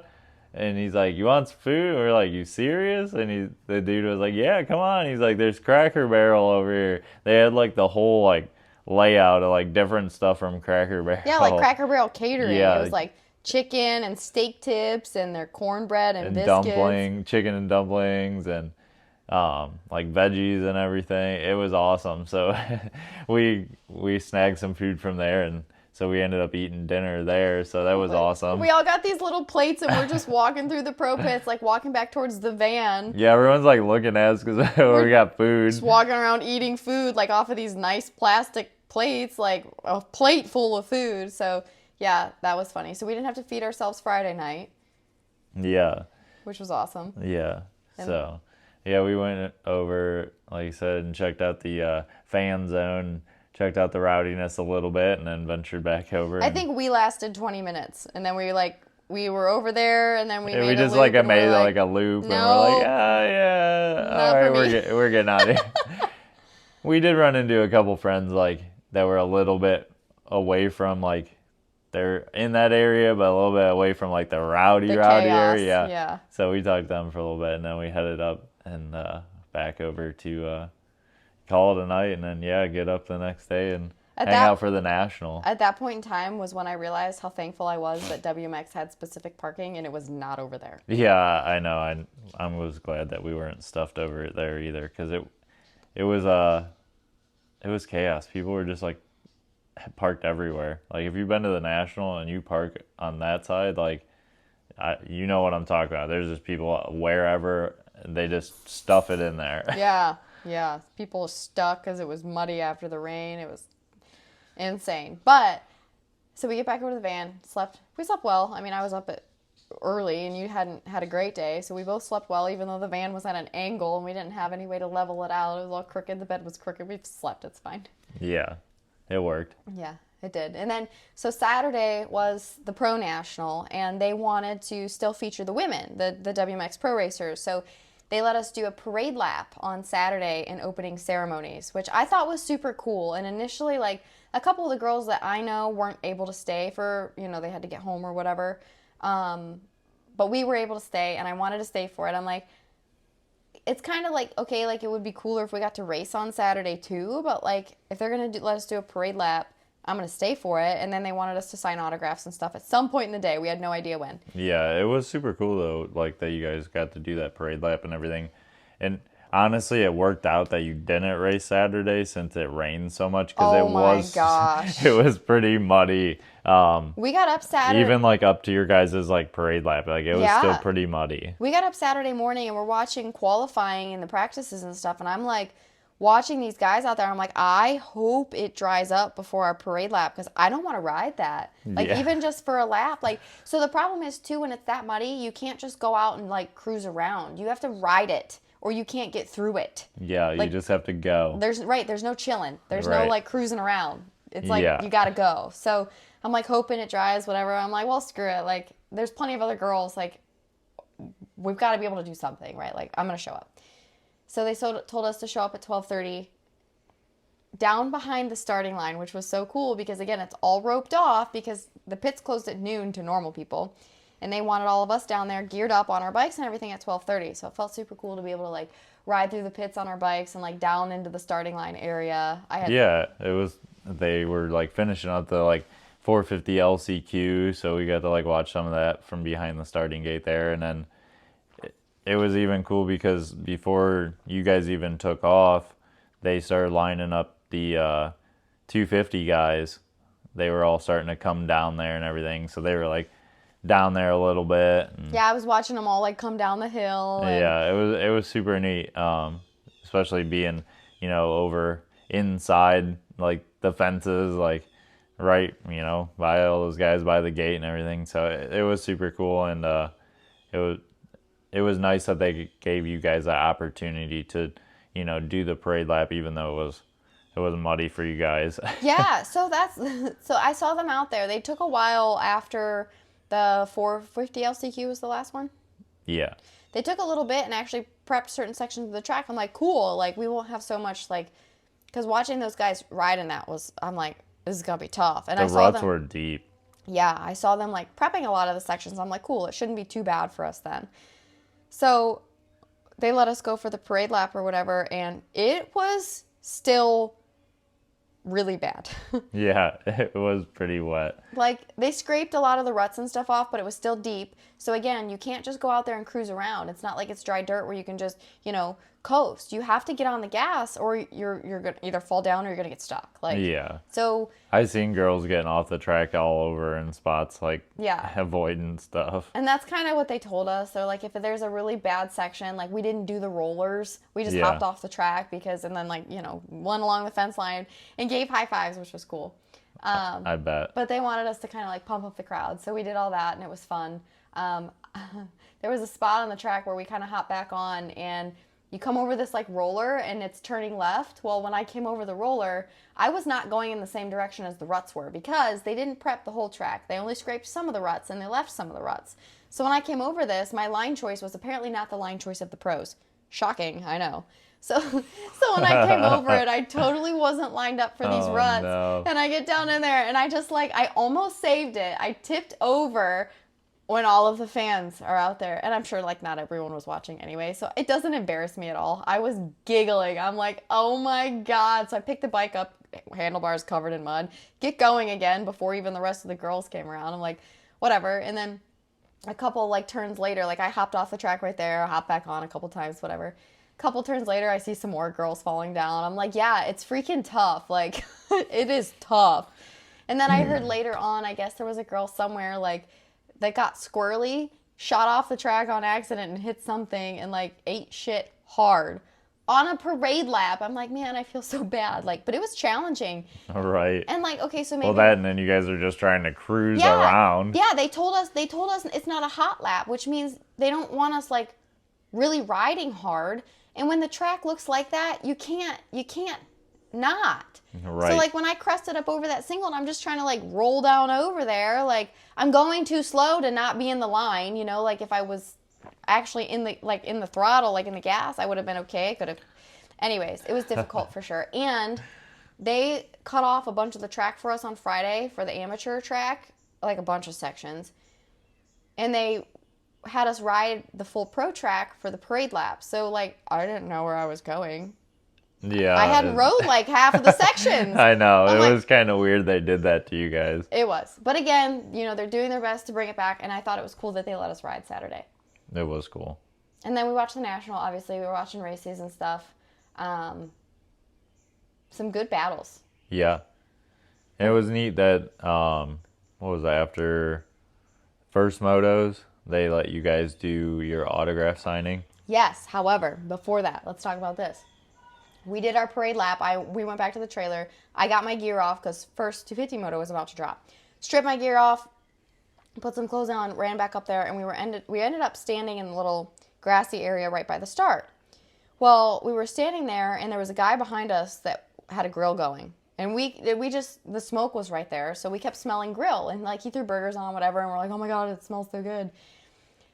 And he's like, you want some food? And we're like, you serious? And the dude was like, yeah, come on. He's like, there's Cracker Barrel over here. They had like the whole like layout of like different stuff from Cracker Barrel. Yeah, like Cracker Barrel catering. Yeah. It was like chicken and steak tips and their cornbread and biscuits. Chicken and dumplings and like veggies and everything. It was awesome. So we snagged some food from there, and so we ended up eating dinner there. So that was awesome. We all got these little plates, and we're just walking through the pro pits, like walking back towards the van. Yeah, everyone's like looking at us because we got food. Just walking around eating food, like off of these nice plastic plates, like a plate full of food. So yeah, that was funny. So we didn't have to feed ourselves Friday night. Yeah. Which was awesome. Yeah. So yeah, we went over, like you said, and checked out the fan zone, checked out the rowdiness a little bit, and then ventured back over. I think we lasted 20 minutes, and then we like we were over there, and then we Yeah, made we a just loop, and made we're like, like a loop, and we're like, nope, yeah, not all for right, me. we're getting out of here. We did run into a couple friends like that were a little bit away from like they're in that area, but a little bit away from like the rowdy The area. chaos, Yeah. yeah. So we talked to them for a little bit, and then we headed up and back over to call it a night, and then get up the next day and At hang that out for the national. at that point in time was when I realized how thankful I was that WMX had specific parking, and it was not over there. Yeah, I know. I was glad that we weren't stuffed over there either, because it was it was chaos. People were just like parked everywhere. Like if you've been to the national and you park on that side, like you know what I'm talking about. There's just people wherever, they just stuff it in there. Yeah, yeah. People stuck because it was muddy after the rain. It was insane. But so we get back over to the van. We slept well. I mean, I was up at early, and you hadn't had a great day, so we both slept well, even though the van was at an angle and we didn't have any way to level it out. It was all crooked. The bed was crooked. We slept. It's fine. Yeah, it worked. Yeah, it did. And then, so Saturday was the Pro National, and they wanted to still feature the women, the WMX Pro Racers. So they let us do a parade lap on Saturday in opening ceremonies, which I thought was super cool. And initially, like, a couple of the girls that I know weren't able to stay for, they had to get home or whatever. But we were able to stay, and I wanted to stay for it. I'm like, it's kind of like, okay, like it would be cooler if we got to race on Saturday too, but like if they're going to let us do a parade lap, I'm going to stay for it. And then they wanted us to sign autographs and stuff at some point in the day. We had no idea when. Yeah, it was super cool though, like that you guys got to do that parade lap and everything. And honestly, it worked out that you didn't race Saturday since it rained so much, because Oh my gosh. it was pretty muddy. We got up Saturday. Even like up to your guys' like parade lap, like it was Yeah. still pretty muddy. We got up Saturday morning and we're watching qualifying and the practices and stuff. And I'm like watching these guys out there. I'm like, I hope it dries up before our parade lap, because I don't want to ride that. Like Yeah. even just for a lap. Like, so the problem is too, when it's that muddy, you can't just go out and like cruise around. You have to ride it, or you can't get through it. Yeah, Like, you just have to go. There's no chilling. There's no Right. like cruising around. It's like Yeah. you gotta go. So I'm like hoping it dries, whatever. I'm like, well, screw it. Like there's plenty of other girls. Like we've got to be able to do something, right? Like I'm gonna show up. So they told us to show up at 12:30 down behind the starting line, which was so cool because again, it's all roped off because the pits closed at noon to normal people. And they wanted all of us down there geared up on our bikes and everything at 12:30. So it felt super cool to be able to like ride through the pits on our bikes and like down into the starting line area. Yeah, it was. They were like finishing up the like 450 LCQ, so we got to like watch some of that from behind the starting gate there. And then it was even cool because before you guys even took off, they started lining up the 250 guys. They were all starting to come down there and everything, so they were like down there a little bit. And Yeah, I was watching them all like come down the hill. And yeah, it was super neat, especially being over inside like the fences, like right by all those guys by the gate and everything. So it was super cool, and it was nice that they gave you guys that opportunity to do the parade lap, even though it was muddy for you guys. Yeah, so I saw them out there. They took a while after the 450 LCQ was the last one. Yeah. They took a little bit and actually prepped certain sections of the track. I'm like, cool. Like we won't have so much like, because watching those guys ride in that I'm like, this is gonna be tough. And The I saw ruts them, were deep. Yeah, I saw them like prepping a lot of the sections. I'm like, cool. It shouldn't be too bad for us then. So they let us go for the parade lap or whatever, and it was still really bad. Yeah, it was pretty wet. Like they scraped a lot of the ruts and stuff off, but it was still deep. So again, you can't just go out there and cruise around. It's not like it's dry dirt where you can just, coast. You have to get on the gas, or you're going to either fall down or you're going to get stuck. Like Yeah. So I seen girls getting off the track all over in spots, like yeah. avoiding stuff. And that's kind of what they told us. They're like, if there's a really bad section, like we didn't do the rollers. We just Yeah. hopped off the track and then went along the fence line and gave high fives, which was cool. I bet. But they wanted us to kind of like pump up the crowd. So we did all that and it was fun. There was a spot on the track where we kind of hopped back on and you come over this like roller and it's turning left. Well, when I came over the roller, I was not going in the same direction as the ruts were because they didn't prep the whole track. They only scraped some of the ruts and they left some of the ruts. So when I came over this, my line choice was apparently not the line choice of the pros. Shocking, I know. So when I came over it, I totally wasn't lined up for these ruts. No. And I get down in there and I just like, I almost saved it. I tipped over when all of the fans are out there. And I'm sure like not everyone was watching anyway. So it doesn't embarrass me at all. I was giggling. I'm like, oh my God. So I picked the bike up, handlebars covered in mud, get going again before even the rest of the girls came around. I'm like, whatever. And then a couple like turns later, like I hopped off the track right there, hopped back on a couple times, whatever. Couple turns later, I see some more girls falling down. I'm like, yeah, it's freaking tough. Like, it is tough. And then I heard later on, I guess there was a girl somewhere, like, that got squirrely, shot off the track on accident and hit something and, like, ate shit hard on a parade lap. I'm like, man, I feel so bad. Like, but it was challenging. All right. And, like, okay, so maybe... Well, that and then you guys are just trying to cruise around. Yeah, they told us it's not a hot lap, which means they don't want us, like, really riding hard. And when the track looks like that, you can't not. Right. So like when I crested up over that single and I'm just trying to like roll down over there, like I'm going too slow to not be in the line, you know, like if I was actually in the throttle, like in the gas, I would have been okay. I could have. Anyways, it was difficult for sure. And they cut off a bunch of the track for us on Friday for the amateur track, like a bunch of sections. And they had us ride the full pro track for the parade lap. So, like, I didn't know where I was going. Yeah. I hadn't rode, like, half of the sections. I know. I'm it like, was kind of weird they did that to you guys. It was. But again, you know, they're doing their best to bring it back, and I thought it was cool that they let us ride Saturday. It was cool. And then we watched the National, obviously. We were watching races and stuff. Some good battles. Yeah. And it was neat that, what was that, after first motos, they let you guys do your autograph signing. Yes. However, before that, let's talk about this. We did our parade lap. We went back to the trailer. I got my gear off because first 250 moto was about to drop. Stripped my gear off, put some clothes on, ran back up there, and we ended up standing in the little grassy area right by the start. Well, we were standing there, and there was a guy behind us that had a grill going. And the smoke was right there, so we kept smelling grill. And, like, he threw burgers on, whatever, and we're like, oh, my God, it smells so good.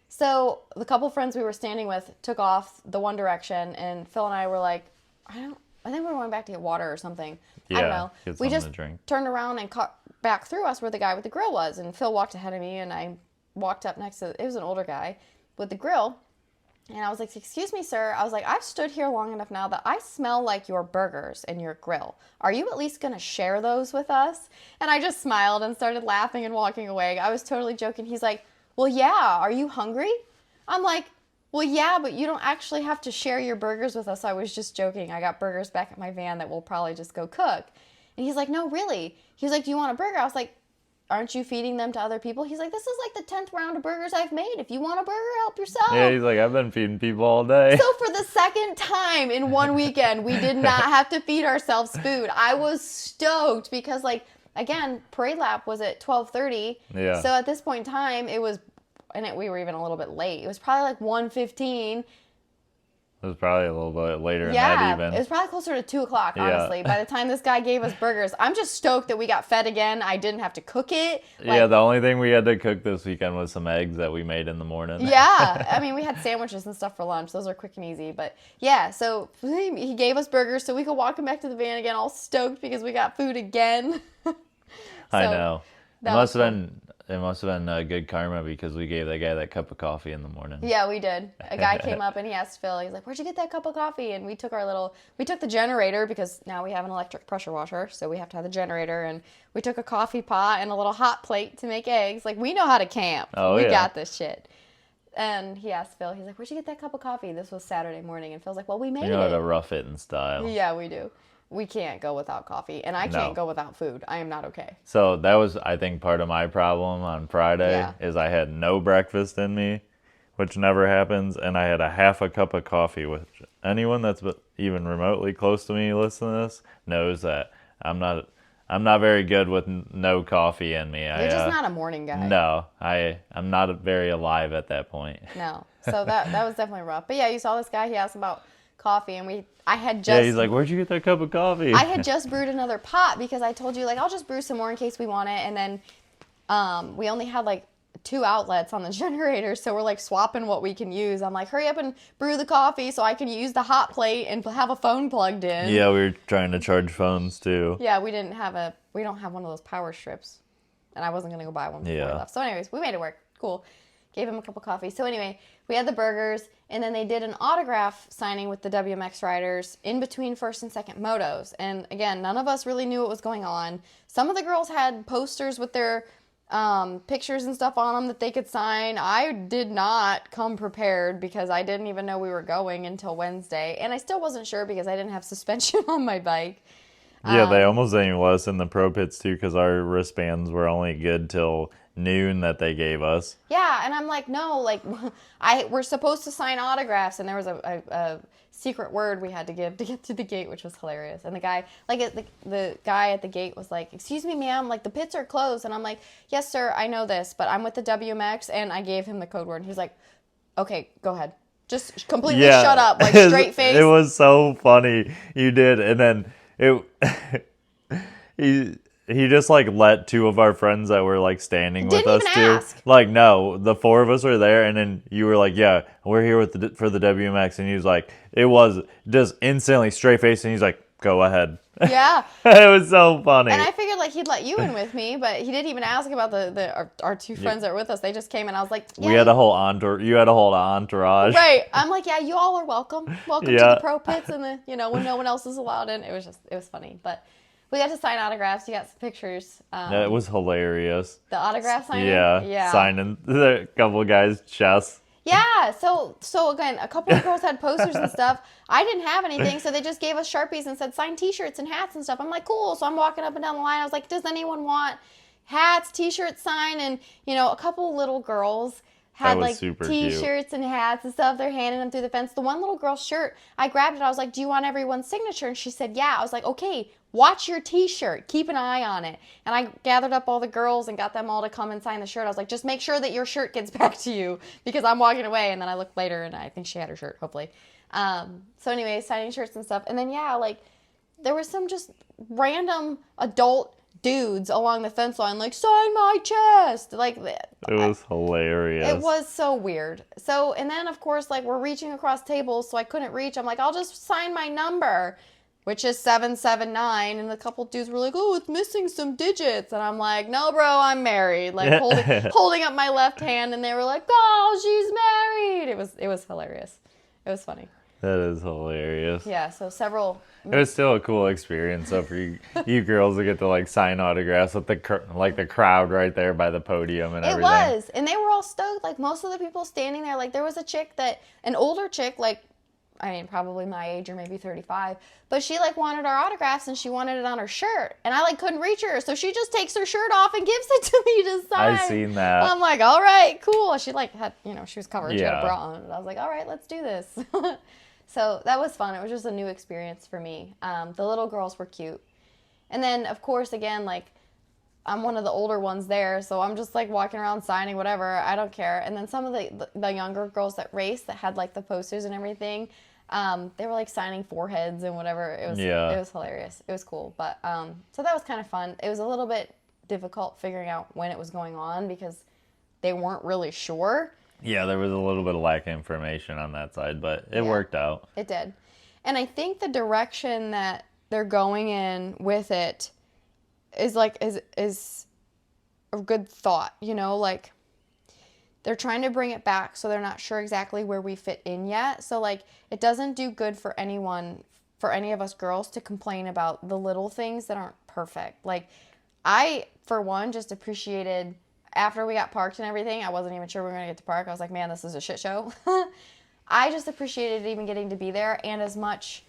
So the couple friends we were standing with took off the one direction, and Phil and I were like, I think we were going back to get water or something. Yeah, I don't know. get We something just to drink. turned around and caught back through us where the guy with the grill was. And Phil walked ahead of me, and I walked up next to, it was an older guy with the grill. And I was like, excuse me, sir. I was like, I've stood here long enough now that I smell like your burgers and your grill. Are you at least going to share those with us? And I just smiled and started laughing and walking away. I was totally joking. He's like, well, yeah, are you hungry? I'm like, well, yeah, but you don't actually have to share your burgers with us. I was just joking. I got burgers back at my van that we'll probably just go cook. And he's like, no, really? He was like, do you want a burger? I was like, aren't you feeding them to other people? He's like, this is like the 10th round of burgers I've made. If you want a burger, help yourself. Yeah, he's like, I've been feeding people all day. So for the second time in one weekend, we did not have to feed ourselves food. I was stoked because, like, again, parade lap was at 12:30. Yeah. So at this point in time, it was, we were even a little bit late. It was probably like 1:15. It was probably a little bit later than that even. It was probably closer to 2 o'clock, Yeah. honestly. By the time this guy gave us burgers, I'm just stoked that we got fed again. I didn't have to cook it. Yeah, the only thing we had to cook this weekend was some eggs that we made in the morning. Yeah, I mean, we had sandwiches and stuff for lunch. Those are quick and easy. But yeah, so he gave us burgers so we could walk him back to the van again, all stoked because we got food again. I know. It that must was have been good karma because we gave that guy that cup of coffee in the morning. Yeah, we did. A guy came up and he asked Phil, he's like, where'd you get that cup of coffee? And we took the generator because now we have an electric pressure washer, so we have to have the generator. And we took a coffee pot and a little hot plate to make eggs. Like, we know how to camp. We got this shit. And he asked Phil, he's like, where'd you get that cup of coffee? This was Saturday morning. And Phil's like, well, we made it. You know how to rough it in style. Yeah, we do. We can't go without coffee, and I can't go without food. I am not okay. So that was, I think, part of my problem on Friday is I had no breakfast in me, which never happens, and I had a half a cup of coffee, which anyone that's even remotely close to me listening to this knows that I'm not very good with no coffee in me. You're just not a morning guy. No, I'm not very alive at that point. No. So that was definitely rough. But yeah, you saw this guy, he asked about coffee, and I had just... Yeah, he's like, where'd you get that cup of coffee? I had just brewed another pot because I told you, like, I'll just brew some more in case we want it. And then we only had, like, 2 outlets on the generator, so we're, like, swapping what we can use. I'm like, hurry up and brew the coffee so I can use the hot plate and have a phone plugged in. Yeah, we were trying to charge phones, too. Yeah, we don't have one of those power strips. And I wasn't going to go buy one before I left. So anyways, we made it work. Cool. Gave him a cup of coffee. So anyway, we had the burgers, and then they did an autograph signing with the WMX riders in between first and second motos. And again, none of us really knew what was going on. Some of the girls had posters with their pictures and stuff on them that they could sign. I did not come prepared because I didn't even know we were going until Wednesday. And I still wasn't sure because I didn't have suspension on my bike. Yeah, they almost didn't even let us in the pro pits, too, because our wristbands were only good till noon that they gave us. Yeah, and I'm like, no, like, we're supposed to sign autographs, and there was a secret word we had to give to get to the gate, which was hilarious. And the guy, like, the guy at the gate was like, excuse me, ma'am, like, the pits are closed. And I'm like, yes, sir, I know this, but I'm with the WMX, and I gave him the code word, and he was like, okay, go ahead. Just completely shut up, like, straight face. It was so funny. You did, and then... he just like let 2 of our friends that were like standing with us too. Like no, the 4 of us were there, and then you were like, "Yeah, we're here for the WMX," and he was like, it was just instantly straight face, and he's like, "Go ahead." Yeah, it was so funny. And I figured like he'd let you in with me, but he didn't even ask about our 2 friends that were with us. They just came, and I was like, yeah, we had a whole you had a whole entourage. Right. I'm like, yeah, you all are welcome. Welcome to the pro pits and the when no one else is allowed in. It was funny, but we got to sign autographs. You got some pictures. It was hilarious. The autograph signing. Yeah. Signing a couple of guys' chests. Yeah, so again, a couple of girls had posters and stuff. I didn't have anything, so they just gave us Sharpies and said sign T-shirts and hats and stuff. I'm like, cool. So I'm walking up and down the line. I was like, does anyone want hats, T-shirts signed? And a couple little girls had like T-shirts and hats and stuff. They're handing them through the fence. The one little girl's shirt, I grabbed it. I was like, do you want everyone's signature? And she said, yeah. I was like, okay, watch your T-shirt. Keep an eye on it. And I gathered up all the girls and got them all to come and sign the shirt. I was like, just make sure that your shirt gets back to you because I'm walking away. And then I looked later and I think she had her shirt, hopefully. So anyway, signing shirts and stuff. And then, yeah, like there was some just random adult dudes along the fence line like, sign my chest. Like, it was hilarious. It was so weird. So, and then, of course, like we're reaching across tables, so I couldn't reach. I'm like, I'll just sign my number, which is 779. And a couple dudes were like, oh, it's missing some digits. And I'm like, no, bro, I'm married. Like holding up my left hand. And they were like, oh, she's married. It was hilarious. It was funny. That is hilarious. Yeah, so several... It was still a cool experience, though, for you girls to get to, like, sign autographs with the crowd right there by the podium and everything. It was, and they were all stoked. Like, most of the people standing there, like, there was a chick an older chick, like, I mean, probably my age or maybe 35, but she, like, wanted our autographs, and she wanted it on her shirt, and I, like, couldn't reach her, so she just takes her shirt off and gives it to me to sign. I've seen that. I'm like, all right, cool. She, like, had, she was covered. She had a bra on, and I was like, all right, let's do this. So that was fun. It was just a new experience for me. The little girls were cute. And then, of course, again, like, I'm one of the older ones there, so I'm just, like, walking around signing whatever. I don't care. And then some of the younger girls that raced that had, like, the posters and everything, they were, like, signing foreheads and whatever. It was hilarious. It was cool. But so that was kind of fun. It was a little bit difficult figuring out when it was going on because they weren't really sure. Yeah, there was a little bit of lack of information on that side, but it worked out. It did. And I think the direction that they're going in with it is a good thought, like they're trying to bring it back so they're not sure exactly where we fit in yet. So like it doesn't do good for any of us girls to complain about the little things that aren't perfect. Like I, for one, just appreciated after we got parked and everything, I wasn't even sure we were going to get to park. I was like, man, this is a shit show. I just appreciated even getting to be there and as much,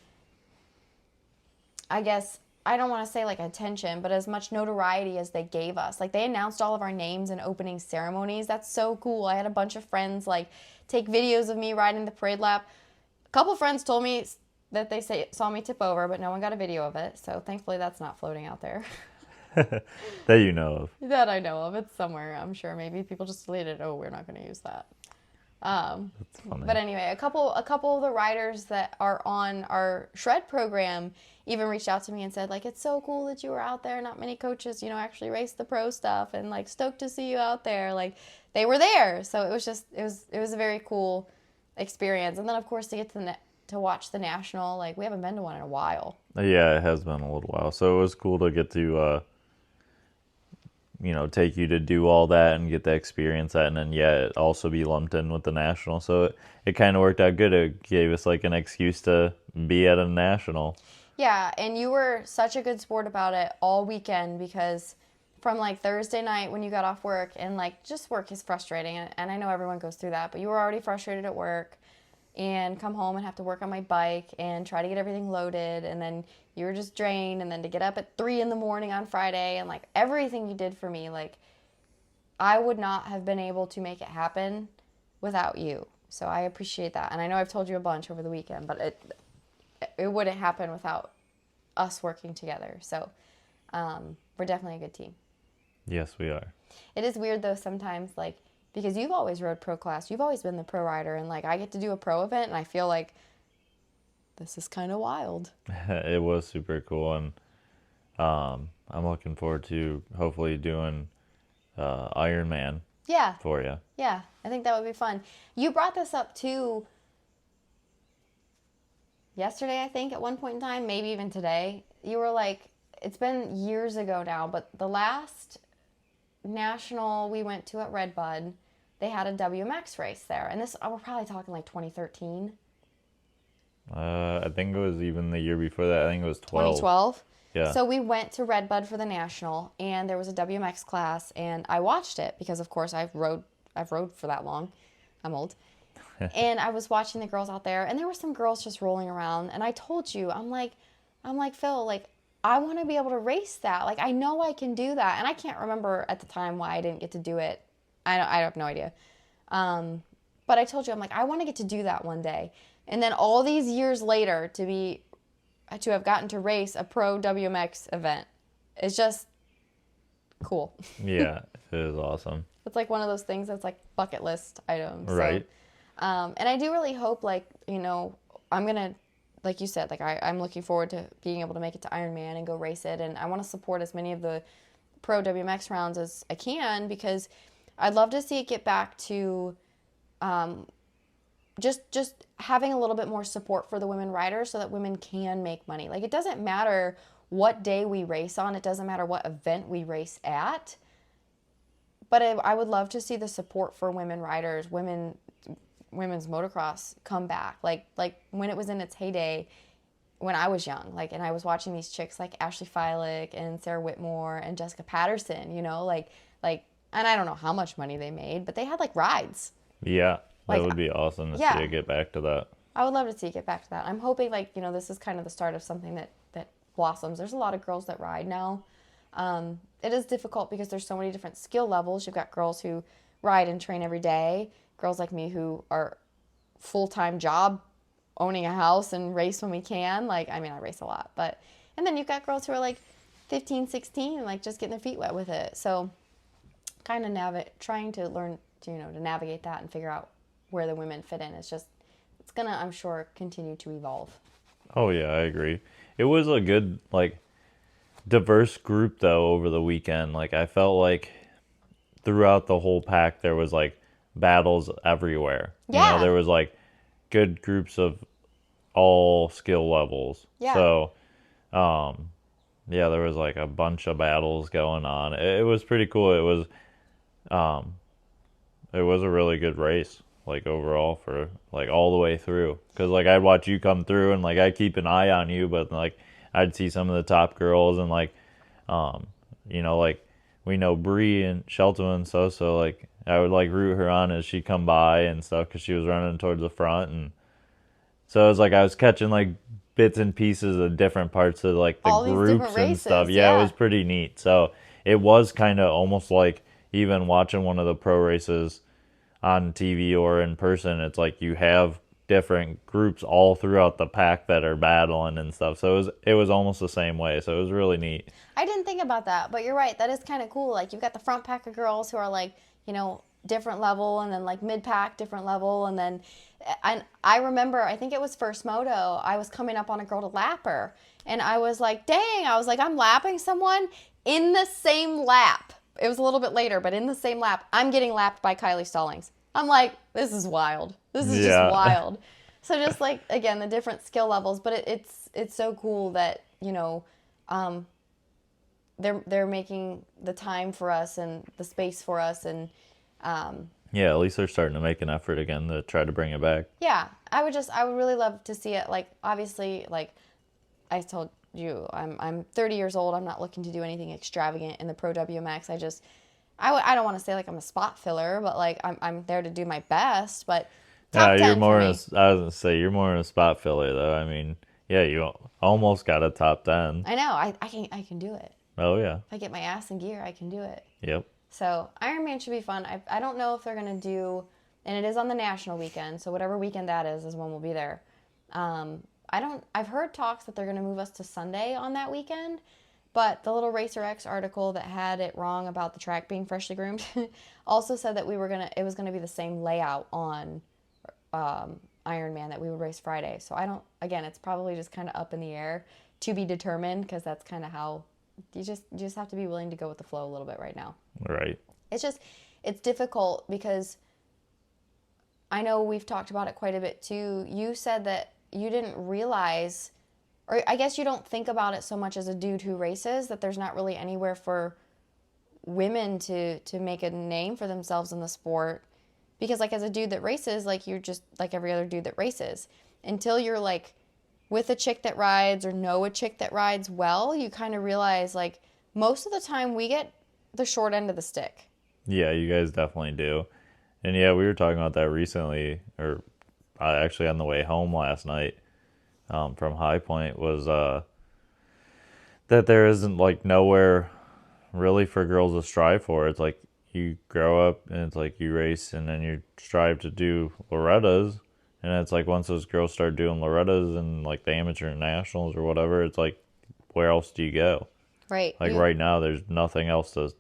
I guess, I don't want to say like attention, but as much notoriety as they gave us. Like they announced all of our names in opening ceremonies. That's so cool. I had a bunch of friends like take videos of me riding the parade lap. A couple friends told me that they saw me tip over, but no one got a video of it. So thankfully that's not floating out there. That you know of. That I know of. It's somewhere, I'm sure. Maybe people just deleted it. Oh, we're not going to use that. That's funny. But anyway, a couple of the riders that are on our shred program even reached out to me and said, like, it's so cool that you were out there. Not many coaches, actually race the pro stuff, and like stoked to see you out there. Like, they were there, so it was a very cool experience. And then of course to get to watch the national, like we haven't been to one in a while. Yeah, it has been a little while. So it was cool to get to, take you to do all that and get the experience that, and then, yeah, also be lumped in with the national. So it kind of worked out good. It gave us like an excuse to be at a national. Yeah, and you were such a good sport about it all weekend because from like Thursday night when you got off work, and like just work is frustrating, and I know everyone goes through that, but you were already frustrated at work and come home and have to work on my bike and try to get everything loaded, and then you were just drained, and then to get up at 3 in the morning on Friday, and like everything you did for me, like I would not have been able to make it happen without you. So I appreciate that. And I know I've told you a bunch over the weekend, but it wouldn't happen without us working together. So we're definitely a good team. Yes, we are. It is weird though sometimes, like, because you've always rode pro class, you've always been the pro rider, and like I get to do a pro event, and I feel like this is kind of wild. It was super cool, and I'm looking forward to hopefully doing Ironman Yeah, for you. yeah, I think that would be fun. You brought this up too yesterday, I think, at one point in time, maybe even today. You were like, it's been years ago now, but the last national we went to at Redbud, they had a WMX race there. And this, we're probably talking like 2013. I think it was even the year before that. I think it was 12. 2012. Yeah. So we went to Redbud for the national, and there was a WMX class, and I watched it because, of course, I've rode for that long. I'm old. And I was watching the girls out there, and there were some girls just rolling around, and I told you, I'm like, Phil, like, I want to be able to race that. Like, I know I can do that. And I can't remember at the time why I didn't get to do it. I have no idea. But I told you, I'm like, I want to get to do that one day. And then all these years later to have gotten to race a pro WMX event is just cool. Yeah, it is awesome. It's like one of those things that's like bucket list items. Right. So, and I do really hope, like, I'm going to, like you said, like I'm looking forward to being able to make it to Ironman and go race it. And I want to support as many of the pro WMX rounds as I can, because I'd love to see it get back to just having a little bit more support for the women riders so that women can make money. Like, it doesn't matter what day we race on. It doesn't matter what event we race at. But I would love to see the support for women riders, women's motocross come back. Like when it was in its heyday, when I was young, like, and I was watching these chicks like Ashlee and Sarah Whitmore and Jessica Patterson, and I don't know how much money they made, but they had like rides. Yeah, that Like, would be awesome to see it get back to that. I would love to see it get back to that. I'm hoping, like, this is kind of the start of something that blossoms. There's a lot of girls that ride now. It is difficult because there's so many different skill levels. You've got girls who ride and train every day, girls like me who are full-time job owning a house and race when we can. Like, I mean, I race a lot, and then you've got girls who are like 15, 16 and like just getting their feet wet with it. So kind of trying to learn to navigate that and figure out where the women fit in. It's gonna, I'm sure, continue to evolve. Oh yeah, I agree. It was a good, like, diverse group though over the weekend. Like, I felt like throughout the whole pack there was like battles everywhere. Yeah. There was like good groups of all skill levels. Yeah. So, yeah, there was like a bunch of battles going on. It was pretty cool. It was a really good race, like, overall, for like all the way through. Because like I'd watch you come through, and like I keep an eye on you, but like I'd see some of the top girls, and like, like we know Bree and Shelton and stuff, so like I would like root her on as she come by and stuff, because she was running towards the front, and so it was like I was catching like bits and pieces of different parts of like the All these groups different and races, stuff. yeah. It was pretty neat. So it was kind of almost like even watching one of the pro races on TV or in person. It's like you have different groups all throughout the pack that are battling and stuff. So it was almost the same way. So it was really neat. I didn't think about that, but you're right. That is kind of cool. Like, you've got the front pack of girls who are like, different level, and then like mid-pack different level, and I remember, I think it was first moto, I was coming up on a girl to lap her, and I was like, dang, I was like, I'm lapping someone in the same lap. It was a little bit later, but in the same lap, I'm getting lapped by Kylie Stallings. I'm like, this is wild. This is just Yeah. wild. So just like, again, the different skill levels, but it's so cool that, they're making the time for us and the space for us, and Yeah, at least they're starting to make an effort again to try to bring it back. yeah, I would really love to see it. Like, obviously, like I told you, I'm 30 years old. I'm not looking to do anything extravagant in the pro WMX. I don't want to say like I'm a spot filler, but like I'm there to do my best. But Yeah, top you're 10 for more in me. a, I was gonna say you're more in a spot filler though. I mean, yeah, you almost got a top 10. I know I can do it. Oh yeah. If I get my ass in gear, I can do it. Yep. So Ironman should be fun. I don't know if they're gonna do, and it is on the national weekend, so whatever weekend that is when we'll be there. I don't. I've heard talks that they're gonna move us to Sunday on that weekend, but the little Racer X article that had it wrong about the track being freshly groomed also said that it was gonna be the same layout on Ironman, that we would race Friday. So I don't. Again, it's probably just kind of up in the air, to be determined, because that's kind of how you just have to be willing to go with the flow a little bit right now. Right. It's difficult because I know we've talked about it quite a bit too. You said that you didn't realize, or I guess you don't think about it so much as a dude who races, that there's not really anywhere for women to make a name for themselves in the sport. Because like as a dude that races, like you're just like every other dude that races. Until you're like with a chick that rides or know a chick that rides well, you kind of realize like most of the time we get the short end of the stick. Yeah, you guys definitely do. And yeah, we were talking about that recently, or actually on the way home last night from Highpoint, was that there isn't like nowhere really for girls to strive for. It's like you grow up and it's like you race and then you strive to do Loretta's. And it's like once those girls start doing Loretta's and like the amateur nationals or whatever, it's like, where else do you go? Right. Like right now, there's nothing else to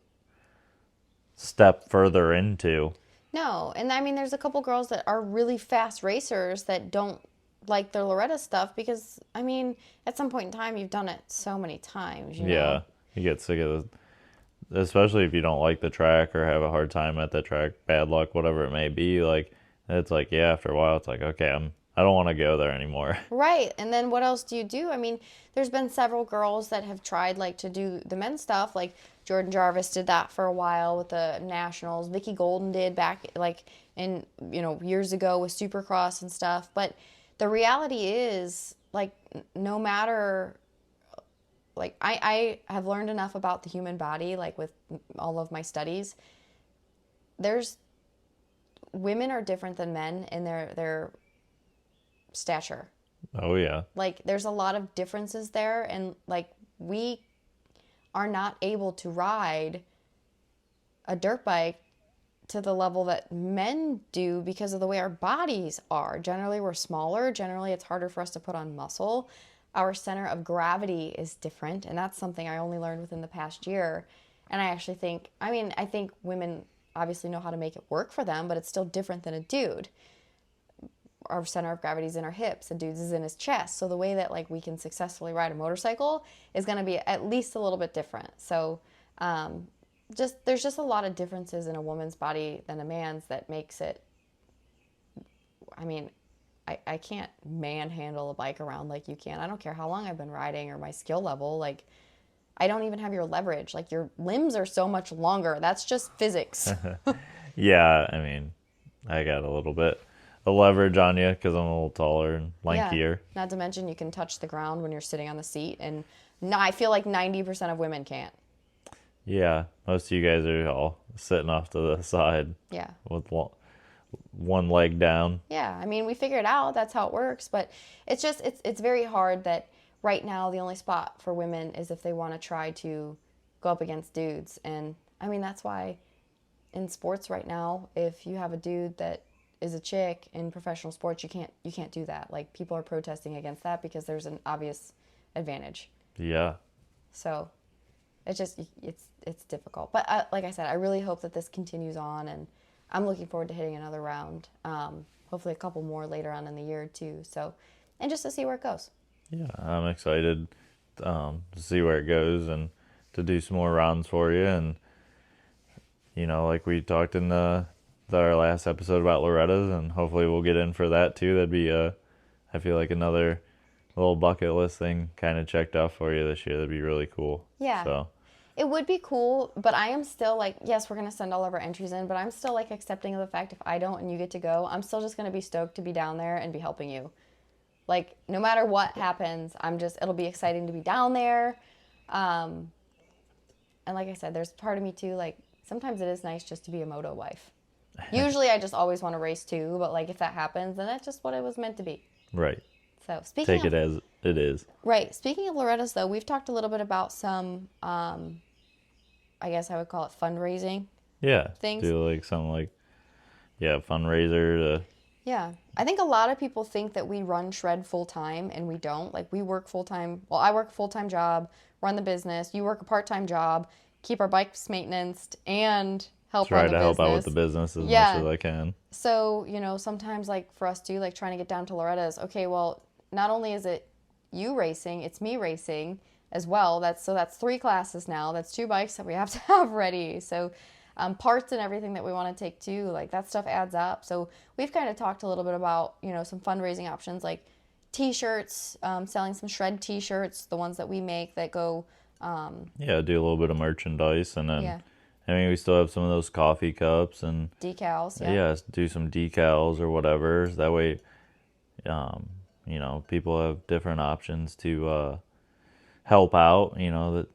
step further into. No, and I mean, there's a couple girls that are really fast racers that don't like their Loretta stuff because, I mean, at some point in time, you've done it so many times, you know? Yeah, you get sick of it, especially if you don't like the track or have a hard time at the track, bad luck, whatever it may be. Like it's like, yeah, after a while, it's like, okay, I don't want to go there anymore. Right. And then what else do you do? I mean, there's been several girls that have tried like to do the men's stuff. Like Jordan Jarvis did that for a while with the nationals. Vicky Golden did back like in, years ago with Supercross and stuff. But the reality is like no matter, like I have learned enough about the human body, like with all of my studies. There's Women are different than men in their stature. Oh yeah, Like there's a lot of differences there, and like we are not able to ride a dirt bike to the level that men do because of the way our bodies are. Generally we're smaller, generally it's harder for us to put on muscle. Our center of gravity is different, and that's something I only learned within the past year. And I actually think, I think women obviously know how to make it work for them, but it's still different than a dude. Our center of gravity is in our hips, a dude's is in his chest. So the way that like we can successfully ride a motorcycle is going to be at least a little bit different. So there's just a lot of differences in a woman's body than a man's that makes it. I mean, I can't manhandle a bike around like you can. I don't care how long I've been riding or my skill level. Like I don't even have your leverage. Like your limbs are so much longer. That's just physics. yeah. I mean, I got a little bit of leverage on you because I'm a little taller and Yeah. lankier. Not to mention you can touch the ground when you're sitting on the seat, and I feel like 90% of women can't. Yeah, most of you guys are all sitting off to the side Yeah. with one leg down. Yeah. I mean, we figured out that's how it works, but it's very hard that right now the only spot for women is if they want to try to go up against dudes. And I mean, that's why in sports right now, if you have a dude that is a chick in professional sports, you can't do that. Like people are protesting against that because there's an obvious advantage. Yeah. So it's difficult. But like I said, I really hope that this continues on, and I'm looking forward to hitting another round. Hopefully a couple more later on in the year too. So, and just to see where it goes. Yeah, I'm excited to see where it goes and to do some more rounds for you. And like we talked in our last episode about Loretta's, and hopefully we'll get in for that too. That'd be I feel like another little bucket list thing kind of checked off for you this year. That'd be really cool. Yeah. So It would be cool, but I am still like, yes, we're going to send all of our entries in, but I'm still like accepting of the fact if I don't and you get to go, I'm still just going to be stoked to be down there and be helping you. Like, no matter what happens, it'll be exciting to be down there. And like I said, there's part of me too, like, sometimes it is nice just to be a moto wife. Usually I just always want to race too, but like if that happens, then that's just what it was meant to be. right, So take it as it is. Right. Speaking of Loretta's, though, we've talked a little bit about some, I guess I would call it fundraising. Yeah, Things. do like something like fundraiser to. Yeah. I think a lot of people think that we run Shred full time, and we don't. Like, we work full time. Well, I work a full time job, run the business. You work a part time job, keep our bikes maintained, and help run the business. Try to help out with the business as much as I can. So, sometimes, like, for us too, like, trying to get down to Loretta's, okay, well, not only is it you racing, it's me racing as well. That's 3 classes now. That's 2 bikes that we have to have ready. So parts and everything that we want to take too, like that stuff adds up. So we've kind of talked a little bit about, some fundraising options like t-shirts, selling some Shred t-shirts, the ones that we make that go. Do a little bit of merchandise, and then Yeah. I mean we still have some of those coffee cups and Decals. yeah, do some decals or whatever. That way, people have different options to help out. That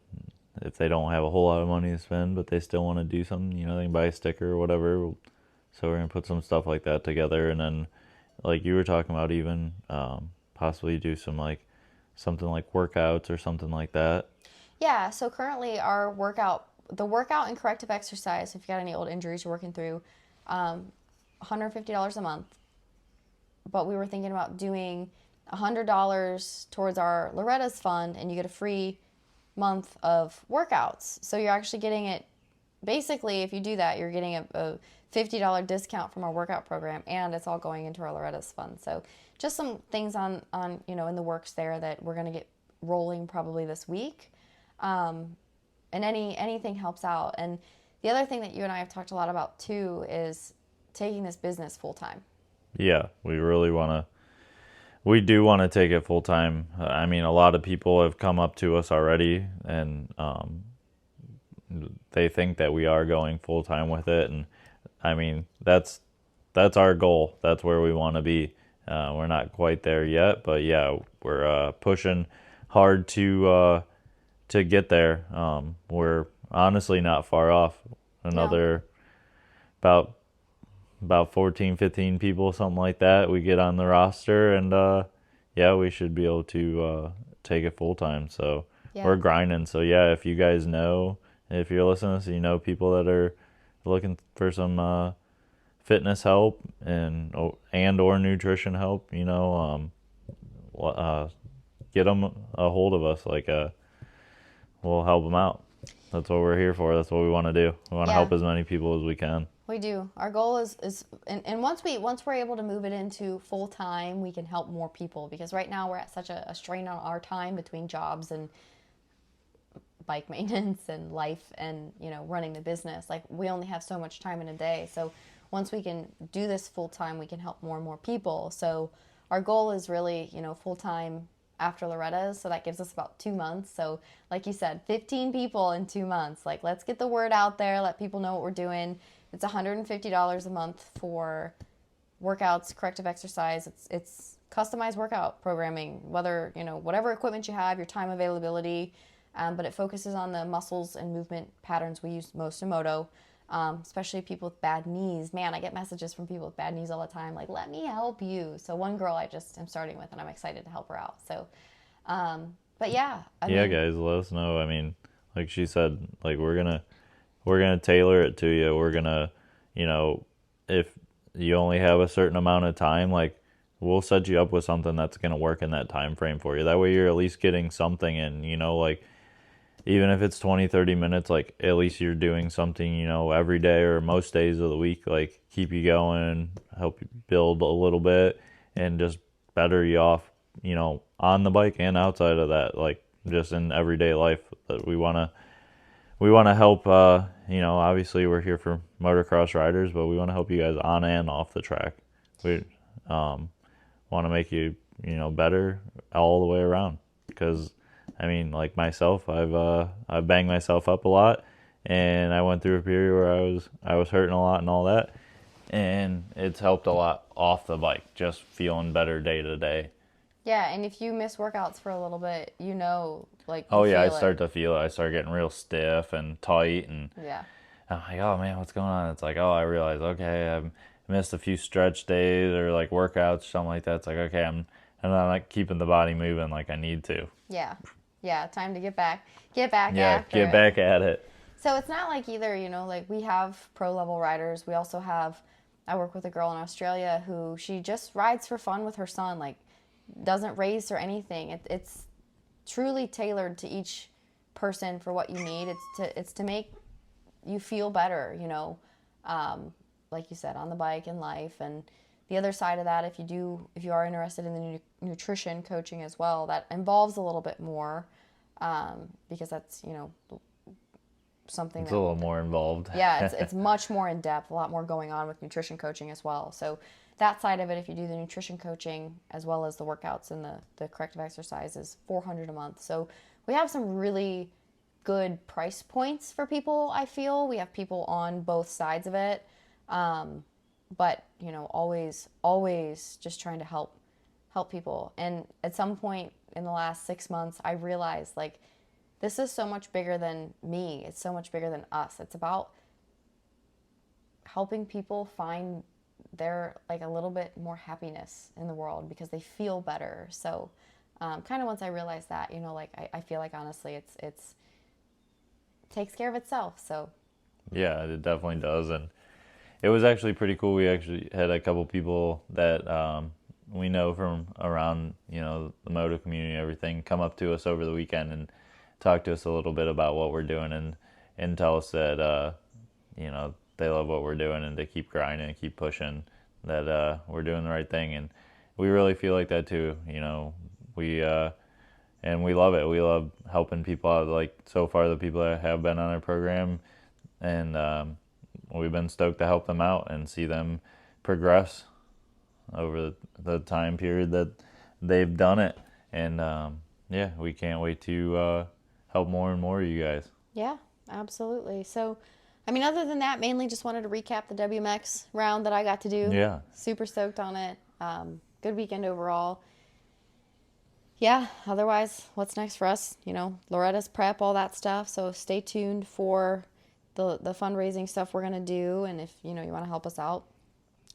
if they don't have a whole lot of money to spend, but they still want to do something, they can buy a sticker or whatever. So we're gonna put some stuff like that together, and then, like you were talking about, even possibly do some something like workouts or something like that. Yeah. So currently the workout and corrective exercise, if you got any old injuries you're working through, $150 a month. But we were thinking about doing $100 towards our Loretta's fund, and you get a free month of workouts. So you're actually getting it, basically, if you do that, you're getting a $50 discount from our workout program, and it's all going into our Loretta's fund. So just some things on in the works there that we're going to get rolling probably this week. And anything helps out. And the other thing that you and I have talked a lot about too is taking this business full time. Yeah, we do want to take it full time. I mean, a lot of people have come up to us already, and they think that we are going full time with it. And I mean, that's our goal. That's where we want to be. We're not quite there yet, but yeah, we're pushing hard to get there. We're honestly not far off. Another about 14, 15 people, something like that, we get on the roster, and we should be able to take it full time. So we're grinding. So yeah, if you guys know, if you're listening to this, people that are looking for some fitness help and or nutrition help, get them a hold of us. We'll help them out. That's what we're here for. That's what we want to do. We want to help as many people as we can. We do. Our goal is and once we're able to move it into full time, we can help more people, because right now we're at such a strain on our time between jobs and bike maintenance and life and running the business. Like, we only have so much time in a day. So once we can do this full time, we can help more and more people. So our goal is really full time after Loretta's, so that gives us about 2 months. So like you said, 15 people in 2 months. Like, let's get the word out there, let people know what we're doing. It's $150 a month for workouts, corrective exercise. It's customized workout programming, whether, whatever equipment you have, your time availability, but it focuses on the muscles and movement patterns we use most in moto, especially people with bad knees. Man, I get messages from people with bad knees all the time, like, let me help you. So one girl I just am starting with, and I'm excited to help her out. So, but yeah. I mean, guys, let us know. I mean, like she said, like, we're gonna tailor it to you. We're gonna, if you only have a certain amount of time, like, we'll set you up with something that's gonna work in that time frame for you. That way you're at least getting something in, like, even if it's 20, 30 minutes, like at least you're doing something, every day or most days of the week, like keep you going, help you build a little bit and just better you off, on the bike and outside of that, like just in everyday life that we want to help, obviously we're here for motocross riders, but we want to help you guys on and off the track. We want to make you, better all the way around. Because, I mean, like myself, I've banged myself up a lot, and I went through a period where I was hurting a lot and all that, and it's helped a lot off the bike, just feeling better day to day. Yeah, and if you miss workouts for a little bit, like you Oh yeah, I feel start it. to feel it. I start getting real stiff and tight, and Yeah. I'm like, oh man, what's going on? It's like, oh, I realize, okay, I've missed a few stretch days or like workouts or something like that. It's like, okay, I'm not like keeping the body moving like I need to. Yeah. Yeah, time to get back Yeah, after get it. back at it. So it's not like either, like we have pro level riders. We also have, I work with a girl in Australia who she just rides for fun with her son, like doesn't race or anything. It's truly tailored to each person for what you need. It's to make you feel better, like you said, on the bike and life. And the other side of that, if you are interested in the nutrition coaching as well, that involves a little bit more, because that's, something It's a that, little more involved. yeah, it's much more in depth, a lot more going on with nutrition coaching as well. So that side of it, if you do the nutrition coaching as well as the workouts and the corrective exercise, is $400 a month. So we have some really good price points for people. I feel we have people on both sides of it, but always just trying to help people. And at some point in the last 6 months, I realized like this is so much bigger than me. It's so much bigger than us. It's about helping people find their like a little bit more happiness in the world because they feel better. So kind of once I realized that, like I feel like honestly it's takes care of itself. So Yeah, it definitely does. And it was actually pretty cool. We actually had a couple people that we know from around, the moto community and everything come up to us over the weekend and talk to us a little bit about what we're doing and tell us that, they love what we're doing and they keep grinding and keep pushing, that we're doing the right thing. And we really feel like that too. We and we love it. We love helping people out. Like so far, the people that have been on our program, and we've been stoked to help them out and see them progress over the time period that they've done it. And yeah, we can't wait to help more and more of you guys. yeah, absolutely. So I mean, other than that, mainly just wanted to recap the WMX round that I got to do. Yeah. Super stoked on it. Good weekend overall. Yeah, otherwise, what's next for us? Loretta's prep, all that stuff. So stay tuned for the fundraising stuff we're going to do. And if, you want to help us out,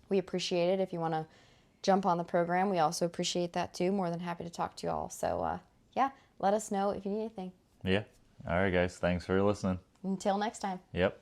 we appreciate it. If you want to jump on the program, we also appreciate that too. More than happy to talk to you all. So, yeah, let us know if you need anything. Yeah. All right, guys. Thanks for listening. Until next time. Yep.